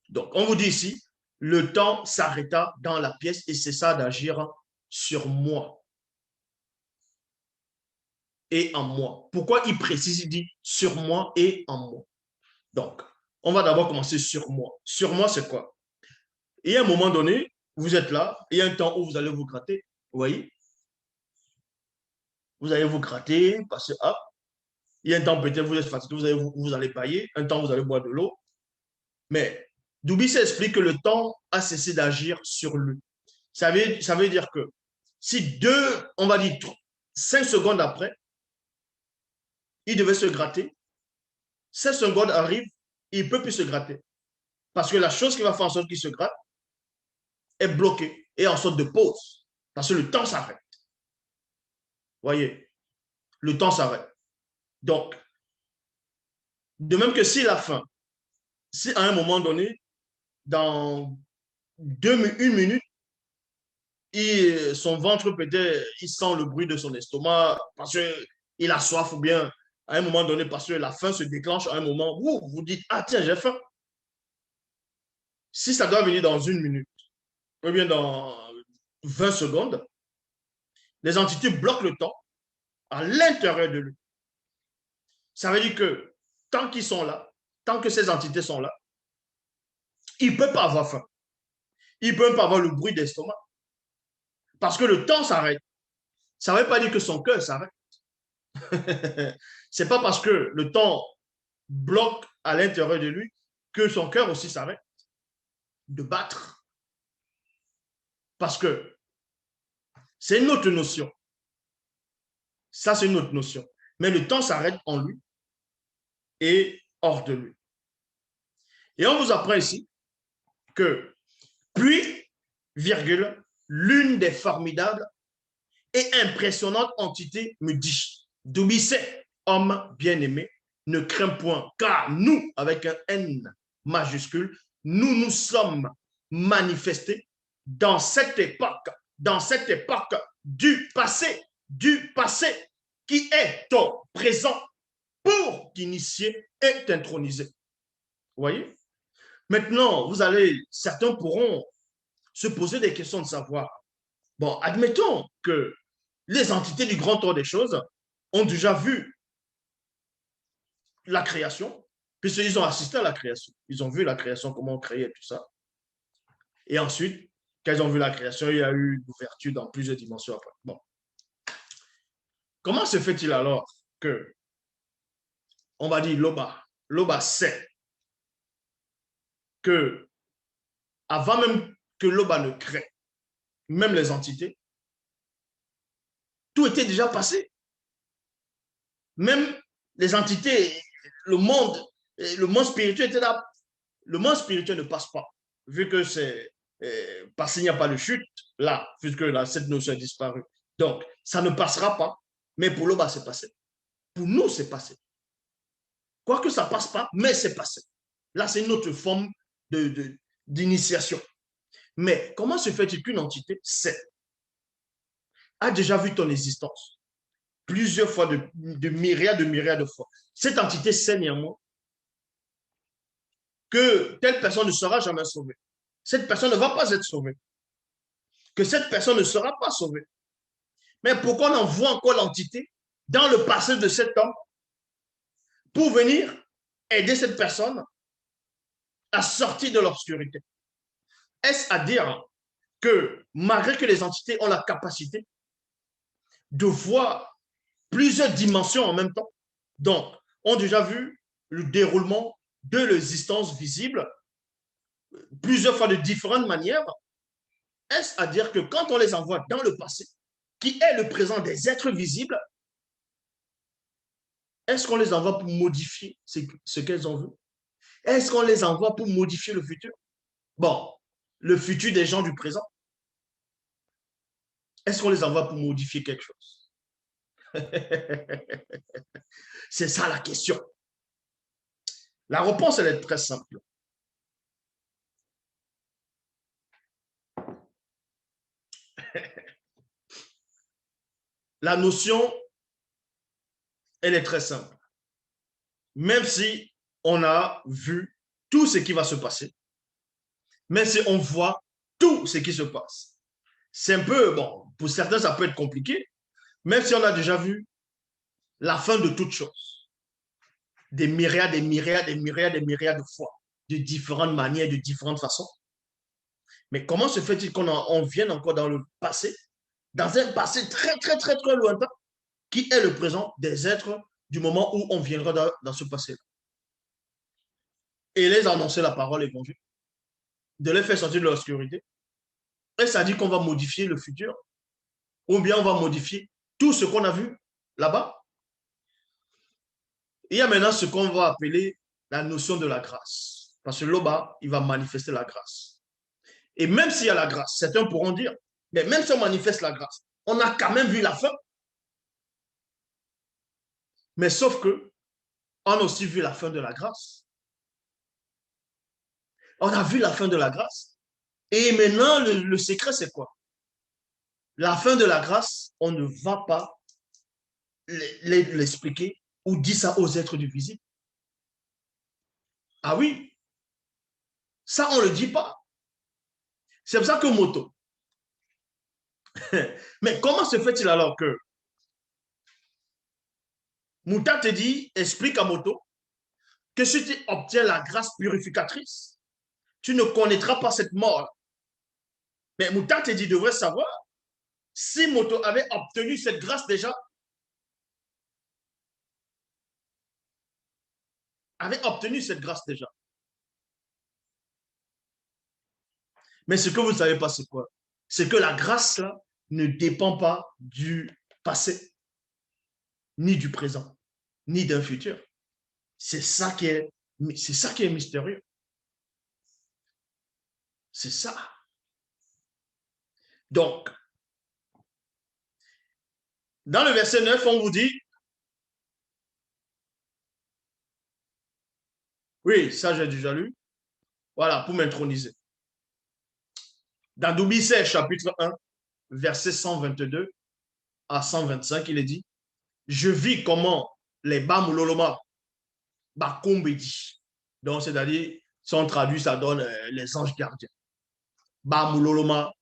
Donc, on vous dit ici, le temps s'arrêta dans la pièce et cessa d'agir sur moi et en moi. Pourquoi il précise, il dit sur moi et en moi. Donc, on va d'abord commencer sur moi. Sur moi, c'est quoi? Et à un moment donné, vous êtes là, il y a un temps où vous allez vous gratter. Vous voyez? Vous allez vous gratter, passer up. Il y a un temps, peut-être, vous êtes fatigué, vous allez pailler. Un temps, vous allez boire de l'eau. Mais Doubi s'explique que le temps a cessé d'agir sur lui. Ça veut dire que si on va dire 5 secondes après, il devait se gratter, 5 secondes arrivent, il ne peut plus se gratter. Parce que la chose qui va faire en sorte qu'il se gratte est bloquée et en sorte de pause. Parce que le temps s'arrête. Voyez, le temps s'arrête. Donc, de même que si la fin, si à un moment donné, dans une minute, son ventre peut-être, il sent le bruit de son estomac parce qu'il a soif ou bien à un moment donné, parce que la faim se déclenche à un moment où vous dites, ah tiens, j'ai faim. Si ça doit venir dans une minute ou bien dans 20 secondes, les entités bloquent le temps à l'intérieur de lui. Ça veut dire que tant qu'ils sont là, tant que ces entités sont là, il ne peut pas avoir faim. Il ne peut pas avoir le bruit d'estomac. Parce que le temps s'arrête. Ça ne veut pas dire que son cœur s'arrête. C'est pas parce que le temps bloque à l'intérieur de lui que son cœur aussi s'arrête de battre. Parce que c'est une autre notion. Ça, c'est une autre notion. Mais le temps s'arrête en lui et hors de lui. Et on vous apprend ici que, puis, virgule, l'une des formidables et impressionnantes entités me dit, Doumbissé, homme bien-aimé, ne crains point, car nous, avec un N majuscule, nous sommes manifestés dans cette époque du passé, qui est au présent pour t'initier et t'introniser. Vous voyez? Maintenant, certains pourront se poser des questions de savoir. Bon, admettons que les entités du grand ordre des choses ont déjà vu la création, puisqu'ils ont assisté à la création. Ils ont vu la création, comment on créait tout ça. Et ensuite, quand ils ont vu la création, il y a eu l'ouverture dans plusieurs dimensions après. Bon. Comment se fait-il alors que, on va dire, Loba sait que, avant même que Loba ne crée, même les entités, tout était déjà passé. Même les entités, le monde spirituel était là. Le monde spirituel ne passe pas, vu que c'est parce qu'il n'y a pas de chute là, puisque là, cette notion est disparue. Donc, ça ne passera pas, mais pour l'Oba, c'est passé. Pour nous, c'est passé. Quoique ça ne passe pas, mais c'est passé. Là, c'est une autre forme d'initiation. Mais comment se fait-il qu'une entité sait, a déjà vu ton existence plusieurs fois, de myriades de fois. Cette entité sait néanmoins que telle personne ne sera jamais sauvée. Cette personne ne va pas être sauvée. Que cette personne ne sera pas sauvée. Mais pourquoi on envoie encore l'entité dans le passé de cet homme pour venir aider cette personne à sortir de l'obscurité? Est-ce à dire que malgré que les entités ont la capacité de voir plusieurs dimensions en même temps, donc ont déjà vu le déroulement de l'existence visible plusieurs fois de différentes manières, est-ce à dire que quand on les envoie dans le passé, qui est le présent des êtres visibles, est-ce qu'on les envoie pour modifier ce qu'elles ont vu? Est-ce qu'on les envoie pour modifier le futur? Bon, le futur des gens du présent. Est-ce qu'on les envoie pour modifier quelque chose? C'est ça la question. La réponse, elle est très simple. La notion, elle est très simple. Même si on a vu tout ce qui va se passer, même si on voit tout ce qui se passe, c'est un peu, bon, pour certains, ça peut être compliqué, même si on a déjà vu la fin de toute chose, des myriades, des myriades, des myriades, des myriades de fois, de différentes manières, de différentes façons. Mais comment se fait-il qu'on vienne encore dans le passé, dans un passé très, très, très, très lointain, qui est le présent des êtres du moment où on viendra dans ce passé-là? Et les annoncer la parole évangile, de les faire sortir de l'obscurité. Et ça dit qu'on va modifier le futur, ou bien on va modifier tout ce qu'on a vu là-bas. Il y a maintenant ce qu'on va appeler la notion de la grâce. Parce que là-bas, il va manifester la grâce. Et même s'il y a la grâce, certains pourront dire, mais même si on manifeste la grâce, on a quand même vu la fin. Mais sauf que, on a aussi vu la fin de la grâce. On a vu la fin de la grâce. Et maintenant, le secret, c'est quoi? La fin de la grâce, on ne va pas l'expliquer ou dire ça aux êtres du visible. Ah oui, ça, on ne le dit pas. C'est pour ça que Moto. Mais comment se fait-il alors que Mouta te dit, explique à Moto, que si tu obtiens la grâce purificatrice, tu ne connaîtras pas cette mort. Mais Mouta te dit, devrait savoir, si Moto avait obtenu cette grâce déjà, avait obtenu cette grâce déjà. Mais ce que vous ne savez pas, c'est quoi? C'est que la grâce, là, ne dépend pas du passé, ni du présent, ni d'un futur. C'est ça qui est mystérieux. C'est ça. Donc, dans le verset 9, on vous dit, oui, ça j'ai déjà lu, voilà, pour m'introniser. Dans Doubissé, chapitre 1, verset 122 à 125, il est dit, je vis comment les Bamuloloma, Bakombedi, donc c'est-à-dire, si on traduit, ça donne les anges gardiens. Bamuloloma,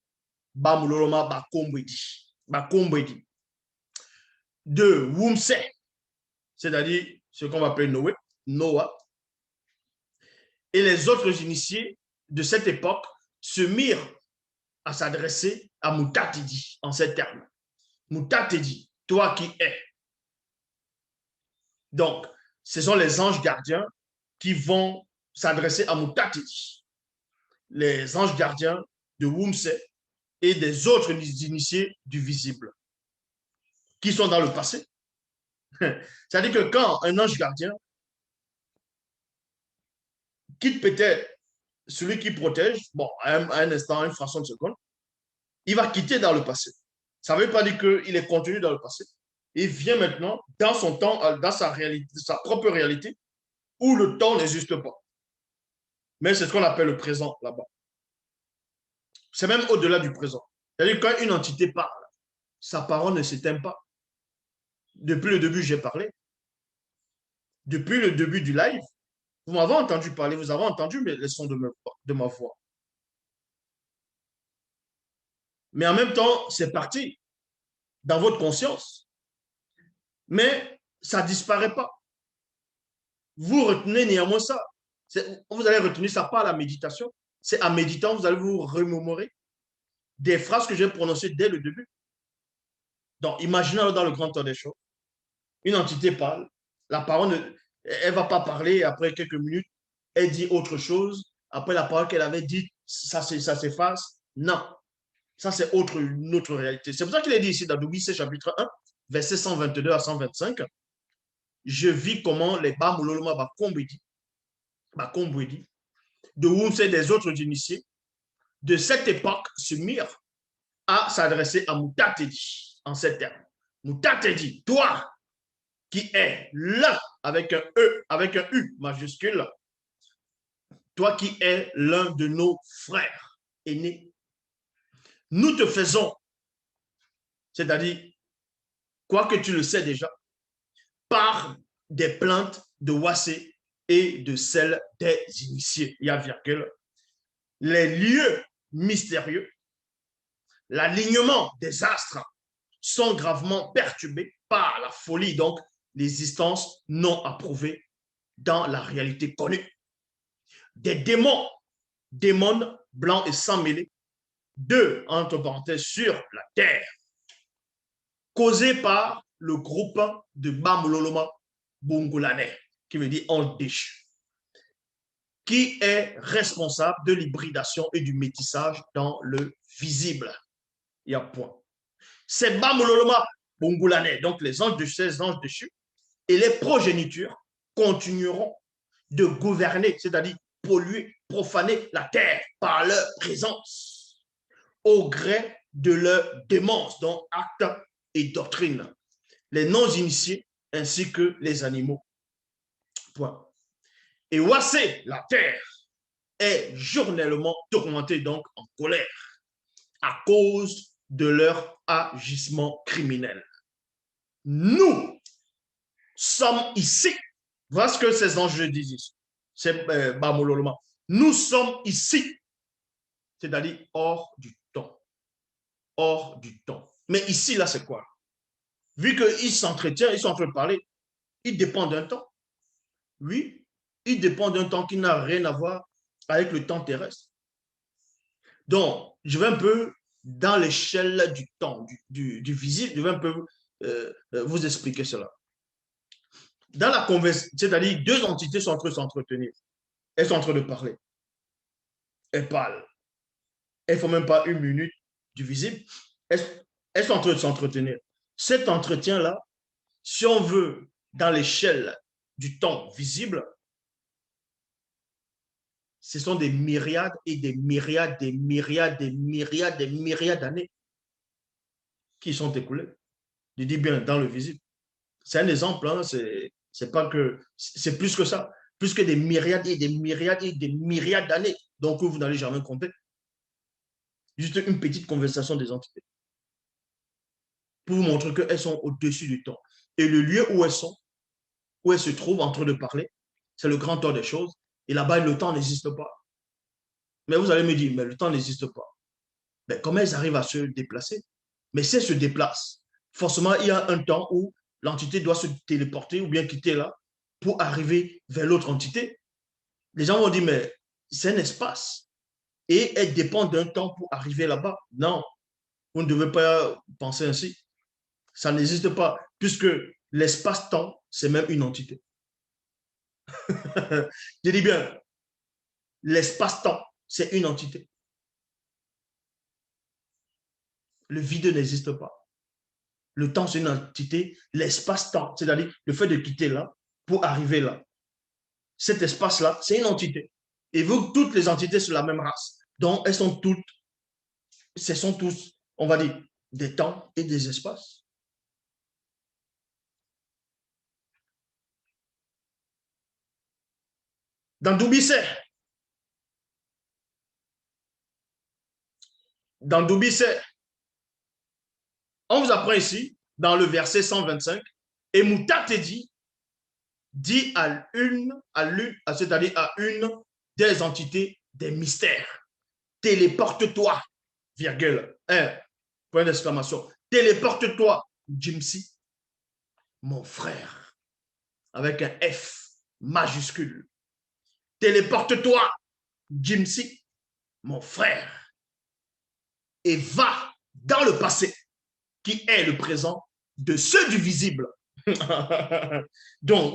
Bakombedi, Bakombedi. De Wumse, c'est-à-dire ce qu'on va appeler Noah, et les autres initiés de cette époque se mirent à s'adresser à Moutatidi en ces termes. Moutatidi, toi qui es. Donc, ce sont les anges gardiens qui vont s'adresser à Moutatidi, les anges gardiens de Wumse et des autres initiés du visible, qui sont dans le passé. C'est-à-dire que quand un ange gardien quitte peut-être celui qui protège, bon, à un instant, à une fraction de seconde, il va quitter dans le passé. Ça ne veut pas dire qu'il est contenu dans le passé. Il vient maintenant dans son temps, dans sa réalité, sa propre réalité, où le temps n'existe pas. Mais c'est ce qu'on appelle le présent là-bas. C'est même au-delà du présent. C'est-à-dire quand une entité parle, sa parole ne s'éteint pas. Depuis le début, j'ai parlé. Depuis le début du live, vous m'avez entendu parler, vous avez entendu les sons de ma voix. Mais en même temps, c'est parti dans votre conscience. Mais ça ne disparaît pas. Vous retenez néanmoins ça. Vous allez retenir ça par la méditation. C'est en méditant, vous allez vous remémorer des phrases que j'ai prononcées dès le début. Donc, imaginez dans le grand temps des choses. Une entité parle, la parole, elle ne va pas parler après quelques minutes, elle dit autre chose. Après la parole qu'elle avait dite, ça s'efface. Non, ça c'est une autre réalité. C'est pour ça qu'il est dit ici dans Doubissé chapitre 1, verset 122 à 125. Je vis comment les Bamuloloma Bakombwedi, de Wumse et des autres initiés de cette époque se mirent à s'adresser à Moutatedi en ces termes. Moutatedi, toi qui es là avec un E, avec un U majuscule, toi qui es l'un de nos frères aînés, nous te faisons c'est-à-dire, quoi que tu le sais déjà, par des plaintes de Wassé et de celles des initiés. Il y a virgule. Les lieux mystérieux, l'alignement des astres sont gravement perturbés par la folie, donc l'existence non approuvée dans la réalité connue. Des démons blancs et sans mêlés, deux, entre parenthèses, sur la terre, causés par le groupe de Bamololoma Bungulane, qui veut dire on déchu, qui est responsable de l'hybridation et du métissage dans le visible. Il y a point. C'est Bamololoma Bungulane, donc les anges déchus, et les progénitures continueront de gouverner, c'est-à-dire polluer, profaner la terre par leur présence, au gré de leur démence, dont actes et doctrines, les non-initiés ainsi que les animaux. Point. Et Wassé, la terre, est journellement tourmentée, donc en colère, à cause de leur agissement criminel. Nous sommes ici. Voilà ce que ces enjeux disent ici. C'est Bamololoma. Nous sommes ici, c'est-à-dire hors du temps. Hors du temps. Mais ici, là, c'est quoi? Vu qu'ils s'entretiennent, ils sont en train de parler, ils dépendent d'un temps. Oui, ils dépendent d'un temps qui n'a rien à voir avec le temps terrestre. Donc, je vais un peu dans l'échelle du temps, du visible, je vais un peu vous expliquer cela. Dans la conversation, c'est-à-dire deux entités sont en train de s'entretenir. Elles sont en train de parler. Elles parlent. Elles ne font même pas une minute du visible. Elles sont en train de s'entretenir. Cet entretien-là, si on veut, dans l'échelle du temps visible, ce sont des myriades et des myriades, des myriades, des myriades, des myriades d'années qui sont écoulées. Je dis bien dans le visible. C'est un exemple, hein, c'est pas que c'est plus que ça, plus que des myriades et des myriades et des myriades d'années, donc vous n'allez jamais compter. Juste une petite conversation des entités pour vous montrer qu'elles sont au-dessus du temps. Et le lieu où elles sont, où elles se trouvent en train de parler, c'est le grand temps des choses. Et là-bas, le temps n'existe pas. Mais vous allez me dire, mais le temps n'existe pas. Mais comment elles arrivent à se déplacer? Mais si elles se déplacent, forcément, il y a un temps où l'entité doit se téléporter ou bien quitter là pour arriver vers l'autre entité. Les gens vont dire, mais c'est un espace. Et elles dépendent d'un temps pour arriver là-bas. Non, vous ne devez pas penser ainsi. Ça n'existe pas, puisque l'espace-temps, c'est même une entité. Je dis bien, l'espace-temps, c'est une entité. Le vide n'existe pas. Le temps, c'est une entité. L'espace-temps, c'est-à-dire le fait de quitter là pour arriver là. Cet espace-là, c'est une entité. Et vous, toutes les entités sont la même race. Donc, elles sont toutes, ce sont tous, on va dire, des temps et des espaces. Dans Doubisset, dans Doubisset, on vous apprend ici, dans le verset 125, et Moutate dit à c'est-à-dire à une des entités des mystères, téléporte-toi, virgule, point d'exclamation, téléporte-toi, Jimsi, mon frère, avec un F majuscule. Téléporte-toi, Jimsi, mon frère, et va dans le passé, qui est le présent de ceux du visible. Donc,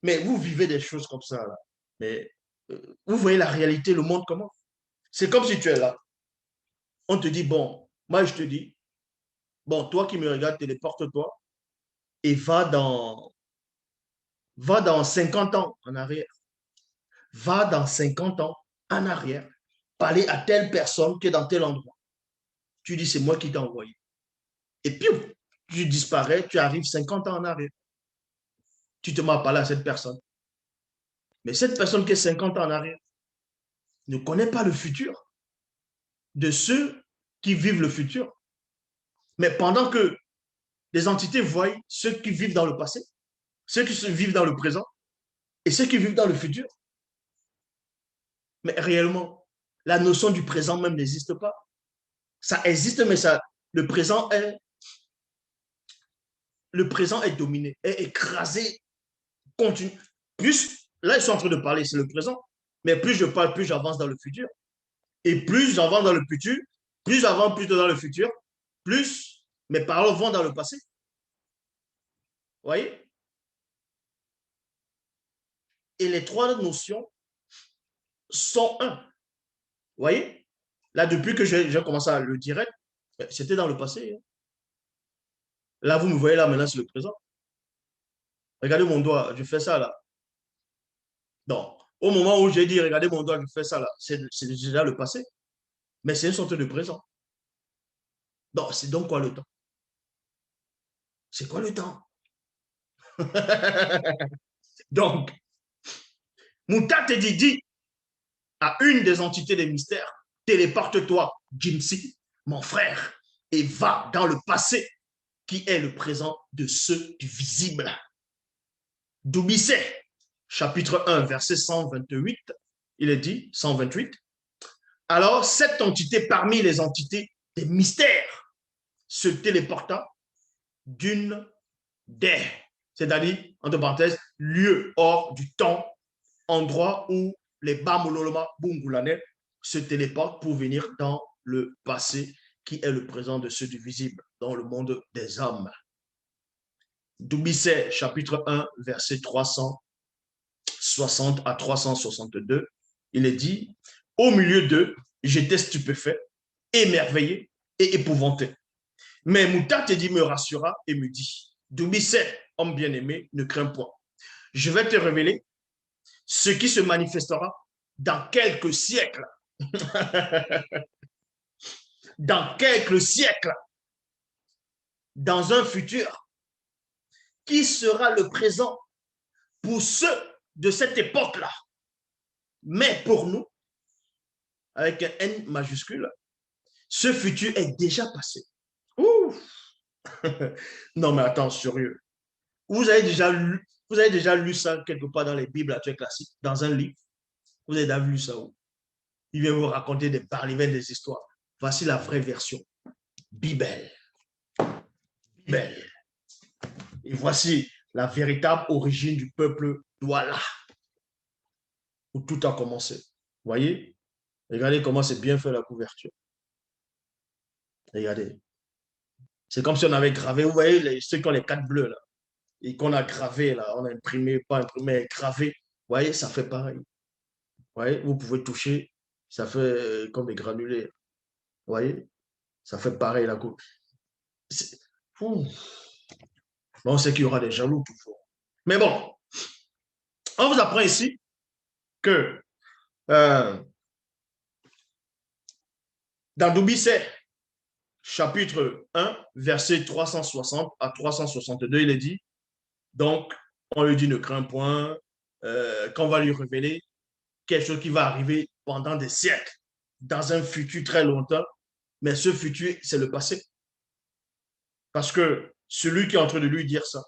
mais vous vivez des choses comme ça, là. Mais vous voyez la réalité, le monde comment? C'est comme si tu es là. On te dit, bon, moi je te dis, bon, toi qui me regardes, téléporte-toi et va dans 50 ans en arrière. Va dans 50 ans en arrière, parler à telle personne qui est dans tel endroit. Tu dis, c'est moi qui t'ai envoyé. Et puis, tu disparais, tu arrives 50 ans en arrière. Tu te mets à parler à cette personne. Mais cette personne qui est 50 ans en arrière ne connaît pas le futur de ceux qui vivent le futur. Mais pendant que les entités voient ceux qui vivent dans le passé, ceux qui vivent dans le présent et ceux qui vivent dans le futur, mais réellement, la notion du présent même n'existe pas. Ça existe, mais ça, le présent est, le présent est dominé, est écrasé, continue. Plus, là, ils sont en train de parler, c'est le présent. Mais plus je parle, plus j'avance dans le futur. Et plus j'avance dans le futur, plus j'avance plus dans le futur, plus mes paroles vont dans le passé. Vous voyez? Et les trois notions sont un. Vous voyez? Là, depuis que j'ai commencé à le direct, c'était dans le passé. Hein. Là, vous me voyez là, maintenant, c'est le présent. Regardez mon doigt, je fais ça là. Donc, au moment où j'ai dit, regardez mon doigt, je fais ça là, c'est déjà le passé. Mais c'est une sorte de présent. Donc, c'est donc quoi le temps? C'est quoi le temps? Donc, Moutate dit à une des entités des mystères, téléporte-toi, Jimsi, mon frère, et va dans le passé qui est le présent de ceux du visible. Doubisset, chapitre 1, verset 128, il est dit, 128, alors cette entité parmi les entités des mystères se téléporta d'une des, c'est-à-dire, entre parenthèses, lieu hors du temps, endroit où les Bamololoma Bungulane se téléportent pour venir dans le passé qui est le présent de ceux du visible, dans le monde des hommes. Doubisset, chapitre 1, verset 360 à 362, il est dit, au milieu d'eux, j'étais stupéfait, émerveillé et épouvanté. Mais Moutatedi me rassura et me dit, Doubisset, homme bien-aimé, ne crains point. Je vais te révéler ce qui se manifestera dans quelques siècles. Dans quelques siècles. Dans un futur qui sera le présent pour ceux de cette époque-là. Mais pour nous, avec un N majuscule, ce futur est déjà passé. Ouh. Non, mais attends, sérieux. Vous avez déjà lu ça quelque part dans les Bibles actuelles classiques, dans un livre. Vous avez déjà vu ça où? Il vient vous raconter des parlivins, des histoires. Voici la vraie version. Bible. Bible. Et voici la véritable origine du peuple Douala, où tout a commencé. Vous voyez? Regardez comment c'est bien fait la couverture. Regardez. C'est comme si on avait gravé, vous voyez, ceux qui ont les 4 bleus, là, et qu'on a gravé, là, on a imprimé, pas imprimé, gravé. Vous voyez, ça fait pareil. Vous voyez, vous pouvez toucher, ça fait comme des granulés. Vous voyez, ça fait pareil la coupe. On sait qu'il y aura des jaloux toujours. Mais bon, on vous apprend ici que dans Doubisset, chapitre 1, verset 360 à 362, il est dit, donc, on lui dit ne crains point, qu'on va lui révéler quelque chose qui va arriver pendant des siècles, dans un futur très longtemps, mais ce futur, c'est le passé. Parce que celui qui est en train de lui dire ça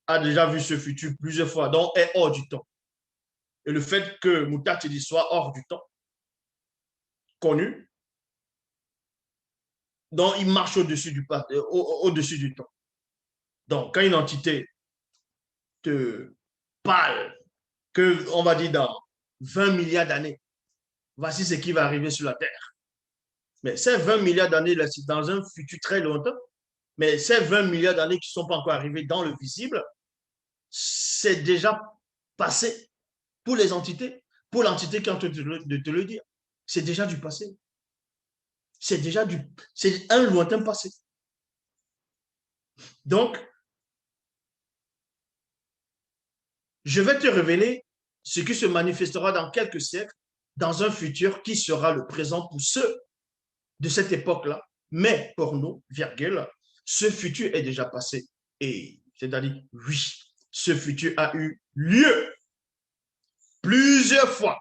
a déjà vu ce futur plusieurs fois, donc est hors du temps. Et le fait que Moutatedi soit hors du temps, connu, donc il marche au-dessus au-dessus du temps. Donc, quand une entité te parle, que on va dire dans 20 milliards d'années, voici ce qui va arriver sur la Terre. Mais ces 20 milliards d'années, c'est dans un futur très longtemps, mais ces 20 milliards d'années qui ne sont pas encore arrivées dans le visible, c'est déjà passé pour les entités, pour l'entité qui est en train de te le dire. C'est déjà du passé. C'est un lointain passé. Donc, je vais te révéler ce qui se manifestera dans quelques siècles, dans un futur qui sera le présent pour ceux de cette époque-là. Mais pour nous, virgule, ce futur est déjà passé. Et c'est-à-dire, oui, ce futur a eu lieu plusieurs fois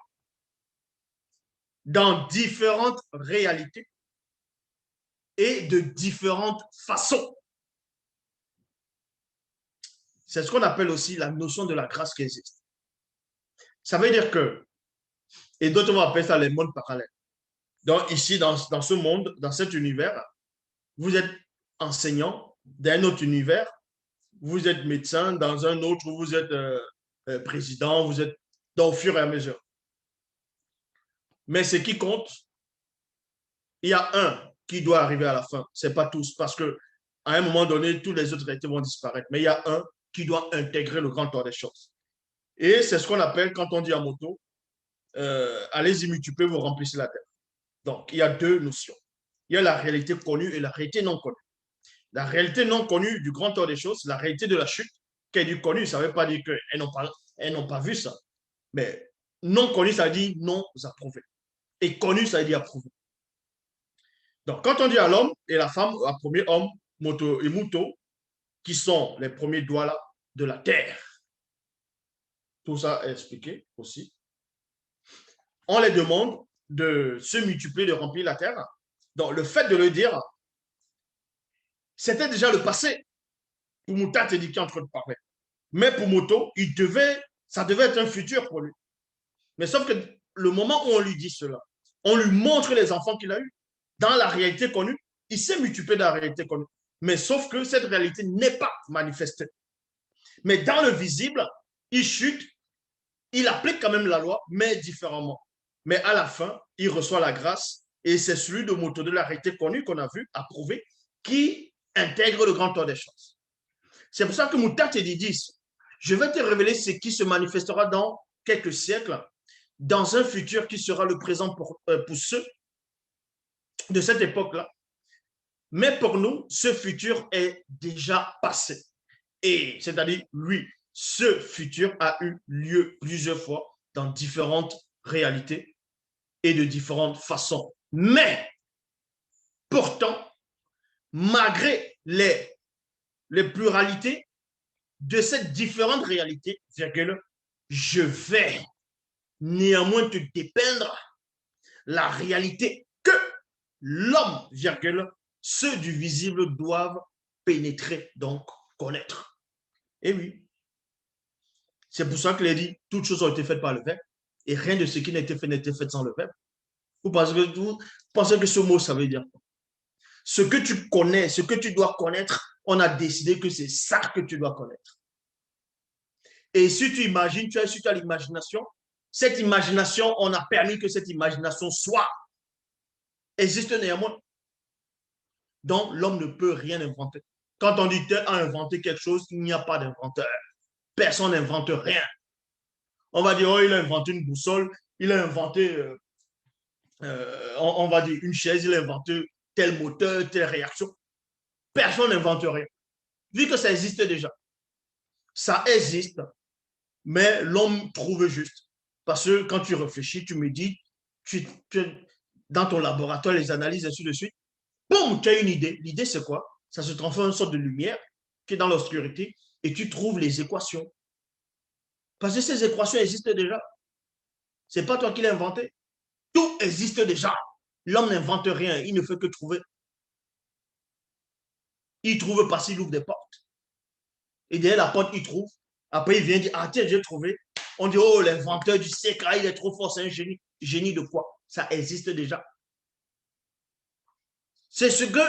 dans différentes réalités et de différentes façons. C'est ce qu'on appelle aussi la notion de la grâce qui existe. Ça veut dire que, et d'autres vont appeler ça les mondes parallèles. Donc ici, dans ce monde, dans cet univers, vous êtes enseignant d'un autre univers, vous êtes médecin dans un autre, vous êtes président, vous êtes dans au fur et à mesure. Mais ce qui compte, il y a un qui doit arriver à la fin. Ce n'est pas tous, parce qu'à un moment donné, tous les autres réalités vont disparaître. Mais il y a un qui doit intégrer le grand ordre des choses. Et c'est ce qu'on appelle, quand on dit en moto, allez-y, multipliez, vous remplissez la terre. Donc, il y a deux notions. Il y a la réalité connue et la réalité non connue. La réalité non connue du grand ordre des choses, la réalité de la chute, qui est du connu, ça ne veut pas dire qu'elles n'ont pas vu ça. Mais non connu, ça veut dire non approuvé. Et connu, ça veut dire approuvé. Donc, quand on dit à l'homme et la femme, à premier homme, moto et muto, qui sont les premiers doigts là de la terre, tout ça est expliqué aussi. On les demande de se multiplier, de remplir la terre. Donc, le fait de le dire, c'était déjà le passé. Pour Mouta, t'es dit qui est en train de parler. Mais pour Moto, ça devait être un futur pour lui. Mais sauf que le moment où on lui dit cela, on lui montre les enfants qu'il a eus. Dans la réalité connue, il s'est multiplié dans la réalité connue. Mais sauf que cette réalité n'est pas manifestée. Mais dans le visible, il chute, il applique quand même la loi, mais différemment. Mais à la fin, il reçoit la grâce et c'est celui de Moto de la réalité connue qu'on a vu, approuvé, qui intègre le grand ordre des choses. C'est pour ça que Mouta te dit, je vais te révéler ce qui se manifestera dans quelques siècles, dans un futur qui sera le présent pour ceux de cette époque-là. Mais pour nous, ce futur est déjà passé. Et c'est-à-dire, lui, ce futur a eu lieu plusieurs fois dans différentes réalités et de différentes façons. Mais, pourtant, malgré les pluralités de cette différente réalité, je vais néanmoins te dépeindre la réalité que l'homme, ceux du visible doivent pénétrer, donc connaître. Et oui, c'est pour ça qu'il a dit, toutes choses ont été faites par le Verbe, et rien de ce qui n'a été fait fait sans le Verbe. Vous pensez que ce mot, ça veut dire quoi? Ce que tu connais, ce que tu dois connaître, on a décidé que c'est ça que tu dois connaître. Et si tu imagines, tu as l'imagination, cette imagination, on a permis que cette imagination existe néanmoins. Donc, l'homme ne peut rien inventer. Quand on dit tel a inventé quelque chose, il n'y a pas d'inventeur. Personne n'invente rien. On va dire, oh, il a inventé une boussole, il a inventé, on va dire, une chaise, il a inventé tel moteur, telle réaction. Personne n'invente rien. Vu que ça existe déjà. Ça existe, mais l'homme trouve juste. Parce que quand tu réfléchis, tu médites, dans ton laboratoire, les analyses, ainsi de suite, boum, tu as une idée. L'idée, c'est quoi? Ça se transforme en une sorte de lumière qui est dans l'obscurité et tu trouves les équations. Parce que ces équations existent déjà. Ce n'est pas toi qui l'as inventé. Tout existe déjà. L'homme n'invente rien, il ne fait que trouver. Il trouve parce qu'il ouvre des portes. Et derrière la porte, il trouve. Après, il vient dire, ah tiens, j'ai trouvé. On dit, oh, l'inventeur du siècle, il est trop fort, c'est un génie. Génie de quoi? Ça existe déjà. C'est ce que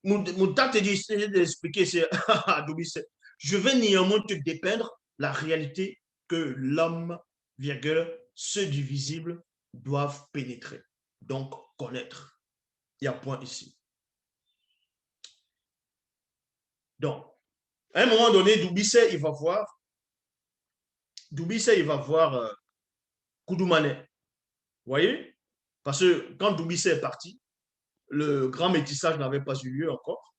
mon temps te dit d'expliquer, c'est je vais néanmoins te dépeindre la réalité que l'homme, ceux du visible, doivent pénétrer. Donc, connaître. Il y a un point ici. Donc, à un moment donné, Doubissé, il va voir Koudoumane. Vous voyez? Parce que quand Doubissé est parti, le grand métissage n'avait pas eu lieu encore.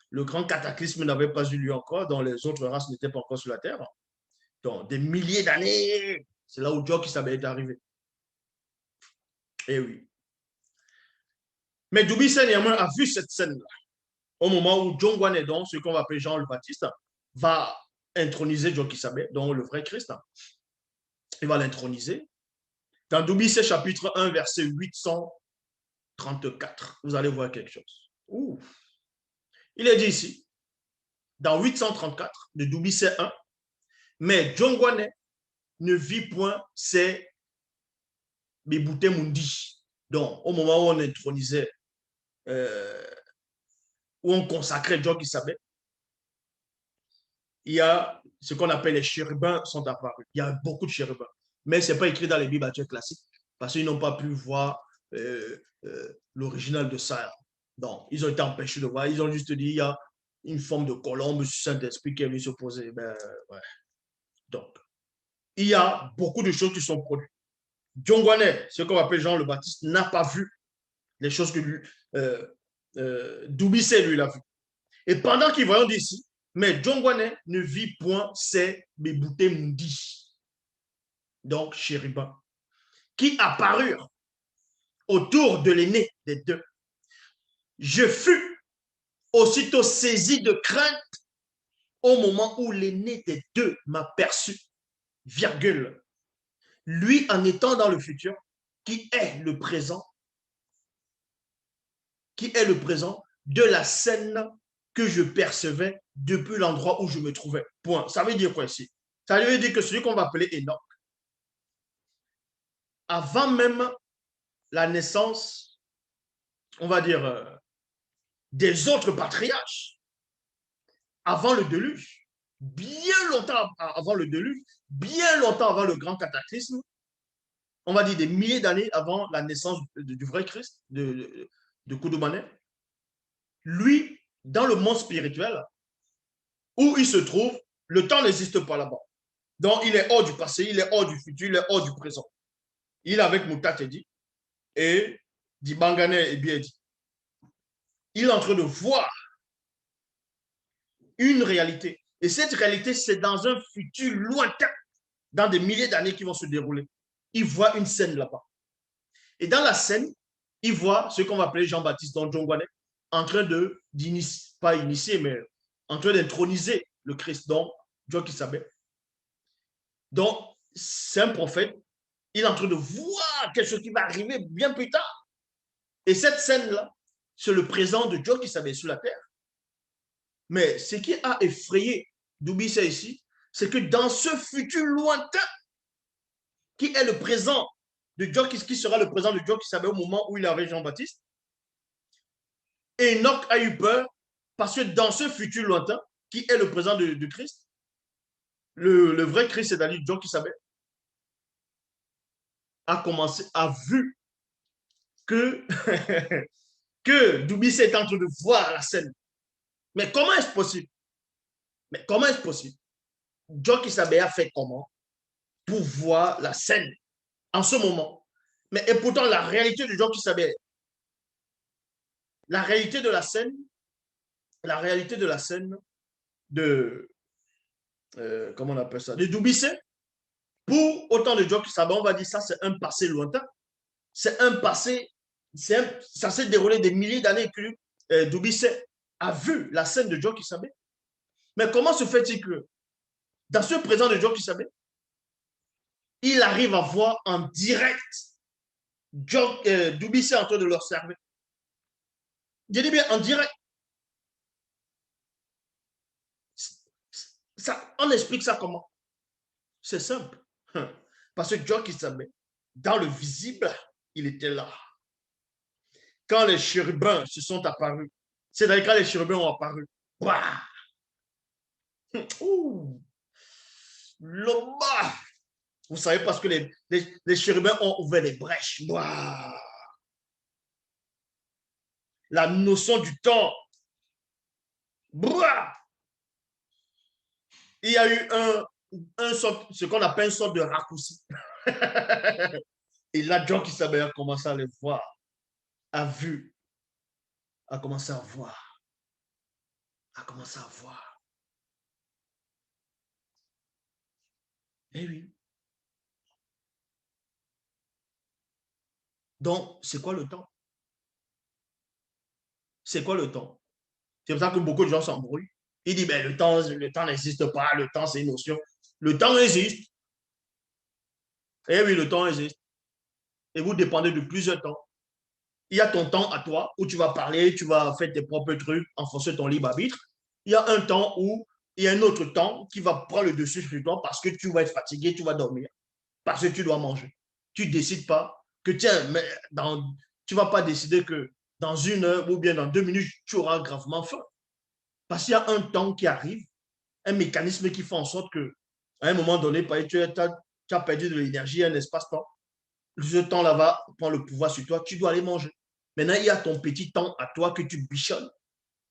Le grand cataclysme n'avait pas eu lieu encore, dont les autres races n'étaient pas encore sur la Terre. Donc, des milliers d'années, c'est là où Joe Kisabé est arrivé. Eh oui. Mais Doubissé, néanmoins, a vu cette scène-là. Au moment où John Guanedon, ce qu'on va appeler Jean le Baptiste, va introniser Joe Kisabé, donc le vrai Christ. Il va l'introniser. Dans Doubissé, chapitre 1, verset 834, vous allez voir quelque chose. Ouh. Il est dit ici, dans 834 de Dubicet 1, mais Jongwane ne vit point ses Bibouté Mundi. Donc, au moment où on intronisait, euh, où on consacrait Djoki Sabé, il y a ce qu'on appelle les chérubins sont apparus. Il y a beaucoup de chérubins. Mais ce n'est pas écrit dans les Bibles classiques parce qu'ils n'ont pas pu voir l'original de ça. Donc, ils ont été empêchés de voir. Ils ont juste dit il y a une forme de colombe du Saint-Esprit qui est venu s'opposer. Ben, ouais. Donc, il y a beaucoup de choses qui sont produites. Djongwane, ce qu'on appelle Jean le Baptiste, n'a pas vu les choses que lui, Doubissé, lui, l'a vu. Et pendant qu'ils voyaient d'ici, mais Djongwane ne vit point ces Bébouté Mundi, donc chérubins, qui apparurent autour de l'aîné des deux. Je fus aussitôt saisi de crainte au moment où l'aîné des deux m'aperçut, virgule, lui en étant dans le futur, qui est le présent de la scène que je percevais depuis l'endroit où je me trouvais. Point. Ça veut dire quoi ici? Ça veut dire que celui qu'on va appeler Enoch, avant même la naissance, on va dire, des autres patriarches, avant le déluge, bien longtemps avant le déluge, bien longtemps avant le grand cataclysme, on va dire des milliers d'années avant la naissance du vrai Christ, de Koudoumane, lui, dans le monde spirituel, où il se trouve, le temps n'existe pas là-bas. Donc, il est hors du passé, il est hors du futur, il est hors du présent. Il est avec Moutatedi et Dibangane et Biedi. Il est en train de voir une réalité. Et cette réalité, c'est dans un futur lointain, dans des milliers d'années qui vont se dérouler. Il voit une scène là-bas. Et dans la scène, il voit ce qu'on va appeler Jean-Baptiste Dongwane en train de, pas initier, mais en train d'introniser le Christ, donc Dieu qui savait. Donc, c'est un prophète. Il est en train de voir quelque chose qui va arriver bien plus tard. Et cette scène-là, c'est le présent de Dieu qui savait sur la terre. Mais ce qui a effrayé Doubissa ici, c'est que dans ce futur lointain, qui est le présent de Dieu, qui sera le présent de Dieu qui savait au moment où il avait Jean-Baptiste, Enoch a eu peur parce que dans ce futur lointain, qui est le présent de Christ, le vrai Christ, c'est-à-dire Dieu qui savait, a vu que, que Doubissa est en train de voir la scène. Mais comment est-ce possible? Mais comment est-ce possible? Dieu qui savait a fait comment pour voir la scène en ce moment? Mais et pourtant, la réalité de Dieu qui savait, la réalité de la scène, la réalité de la scène de, comment on appelle ça, de Doubissé, pour autant de Dieu qui savait, on va dire ça, c'est un passé lointain. C'est un passé, ça s'est déroulé des milliers d'années que Doubissé a vu la scène de Dieu qui savait. Mais comment se fait-il que dans ce présent de Dieu qui savait, il arrive à voir en direct Doubissé en train de leur servir? Je dis bien en direct. Ça, on explique ça comment? C'est simple. Parce que Dieu qui savait, dans le visible, il était là. Quand les chérubins se sont apparus, c'est-à-dire quand les chérubins ont apparu, bah, vous savez, parce que les chérubins ont ouvert les brèches. Bah, la notion du temps. Bah, il y a eu ce qu'on appelle une sorte de raccourci. Et là, John qui savait a commencé à les voir, a vu, a commencé à voir, a commencé à voir. Eh oui. Donc, c'est quoi le temps? C'est quoi le temps? C'est pour ça que beaucoup de gens s'embrouillent. Ils disent, ben, le temps n'existe pas, le temps, c'est une notion. Le temps existe. Eh oui, le temps existe. Et vous dépendez de plusieurs temps. il y a ton temps à toi où tu vas parler, tu vas faire tes propres trucs en fonction de ton libre arbitre. Il y a un temps où il y a un autre temps qui va prendre le dessus sur toi parce que tu vas être fatigué, tu vas dormir, parce que tu dois manger. Tu ne décides pas que, tiens, mais tu ne vas pas décider que dans 1 heure ou bien dans 2 minutes, tu auras gravement faim. Parce qu'il y a un temps qui arrive, un mécanisme qui fait en sorte que, à un moment donné, tu as perdu de l'énergie, un espace-temps. Ce temps-là va prendre le pouvoir sur toi, tu dois aller manger. Maintenant, il y a ton petit temps à toi que tu bichonnes,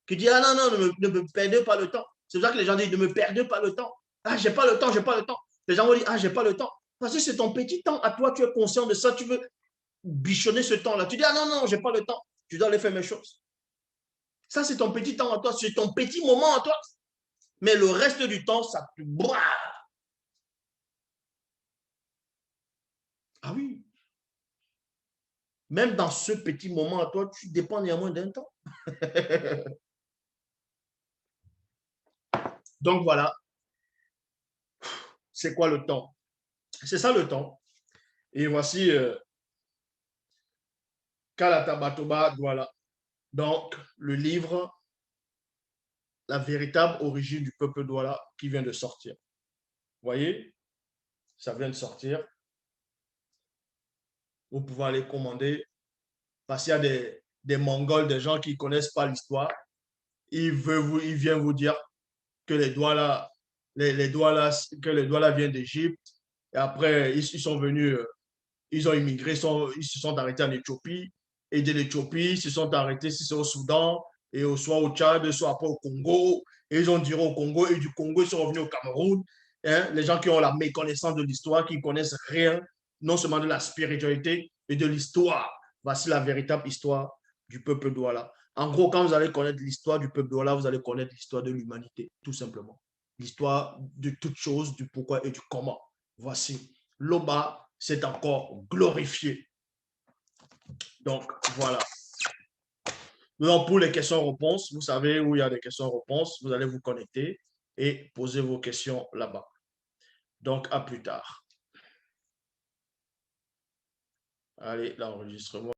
qui dit, ah non, non, ne me perdez pas le temps. C'est pour ça que les gens disent, ne me perdez pas le temps. Ah, j'ai pas le temps, j'ai pas le temps. Les gens vont dire, ah, j'ai pas le temps. Parce que c'est ton petit temps à toi, tu es conscient de ça, tu veux bichonner ce temps-là. Tu dis, ah non, non, j'ai pas le temps. Tu dois aller faire mes choses. Ça, c'est ton petit temps à toi, c'est ton petit moment à toi. Mais le reste du temps, ça te boit. Ah oui. Même dans ce petit moment à toi, tu dépends néanmoins d'un temps. Donc voilà, c'est quoi le temps? C'est ça le temps. Et voici Kalatabatoba Douala. Donc, le livre, la véritable origine du peuple Douala qui vient de sortir. Vous voyez, ça vient de sortir. Vous pouvez aller commander parce qu'il y a des Mongols, des gens qui ne connaissent pas l'histoire. Ils viennent vous dire que les Douala, que les Douala viennent d'Égypte. Et après, ils sont venus, ils ont immigré, ils se sont arrêtés en Éthiopie. Et de l'Éthiopie, ils se sont arrêtés, si c'est au Soudan, et soit au Tchad, soit après au Congo. Et ils ont dirigé au Congo, et du Congo, ils sont revenus au Cameroun. Hein, les gens qui ont la méconnaissance de l'histoire, qui ne connaissent rien, non seulement de la spiritualité, mais de l'histoire. Voici la véritable histoire du peuple Douala. En gros, quand vous allez connaître l'histoire du peuple Douala, vous allez connaître l'histoire de l'humanité, tout simplement. L'histoire de toutes choses, du pourquoi et du comment. Voici. L'Oba s'est encore glorifié. Donc, voilà. Donc, pour les questions-réponses, vous savez où il y a des questions-réponses, vous allez vous connecter et poser vos questions là-bas. Donc, à plus tard. Allez, l'enregistrement.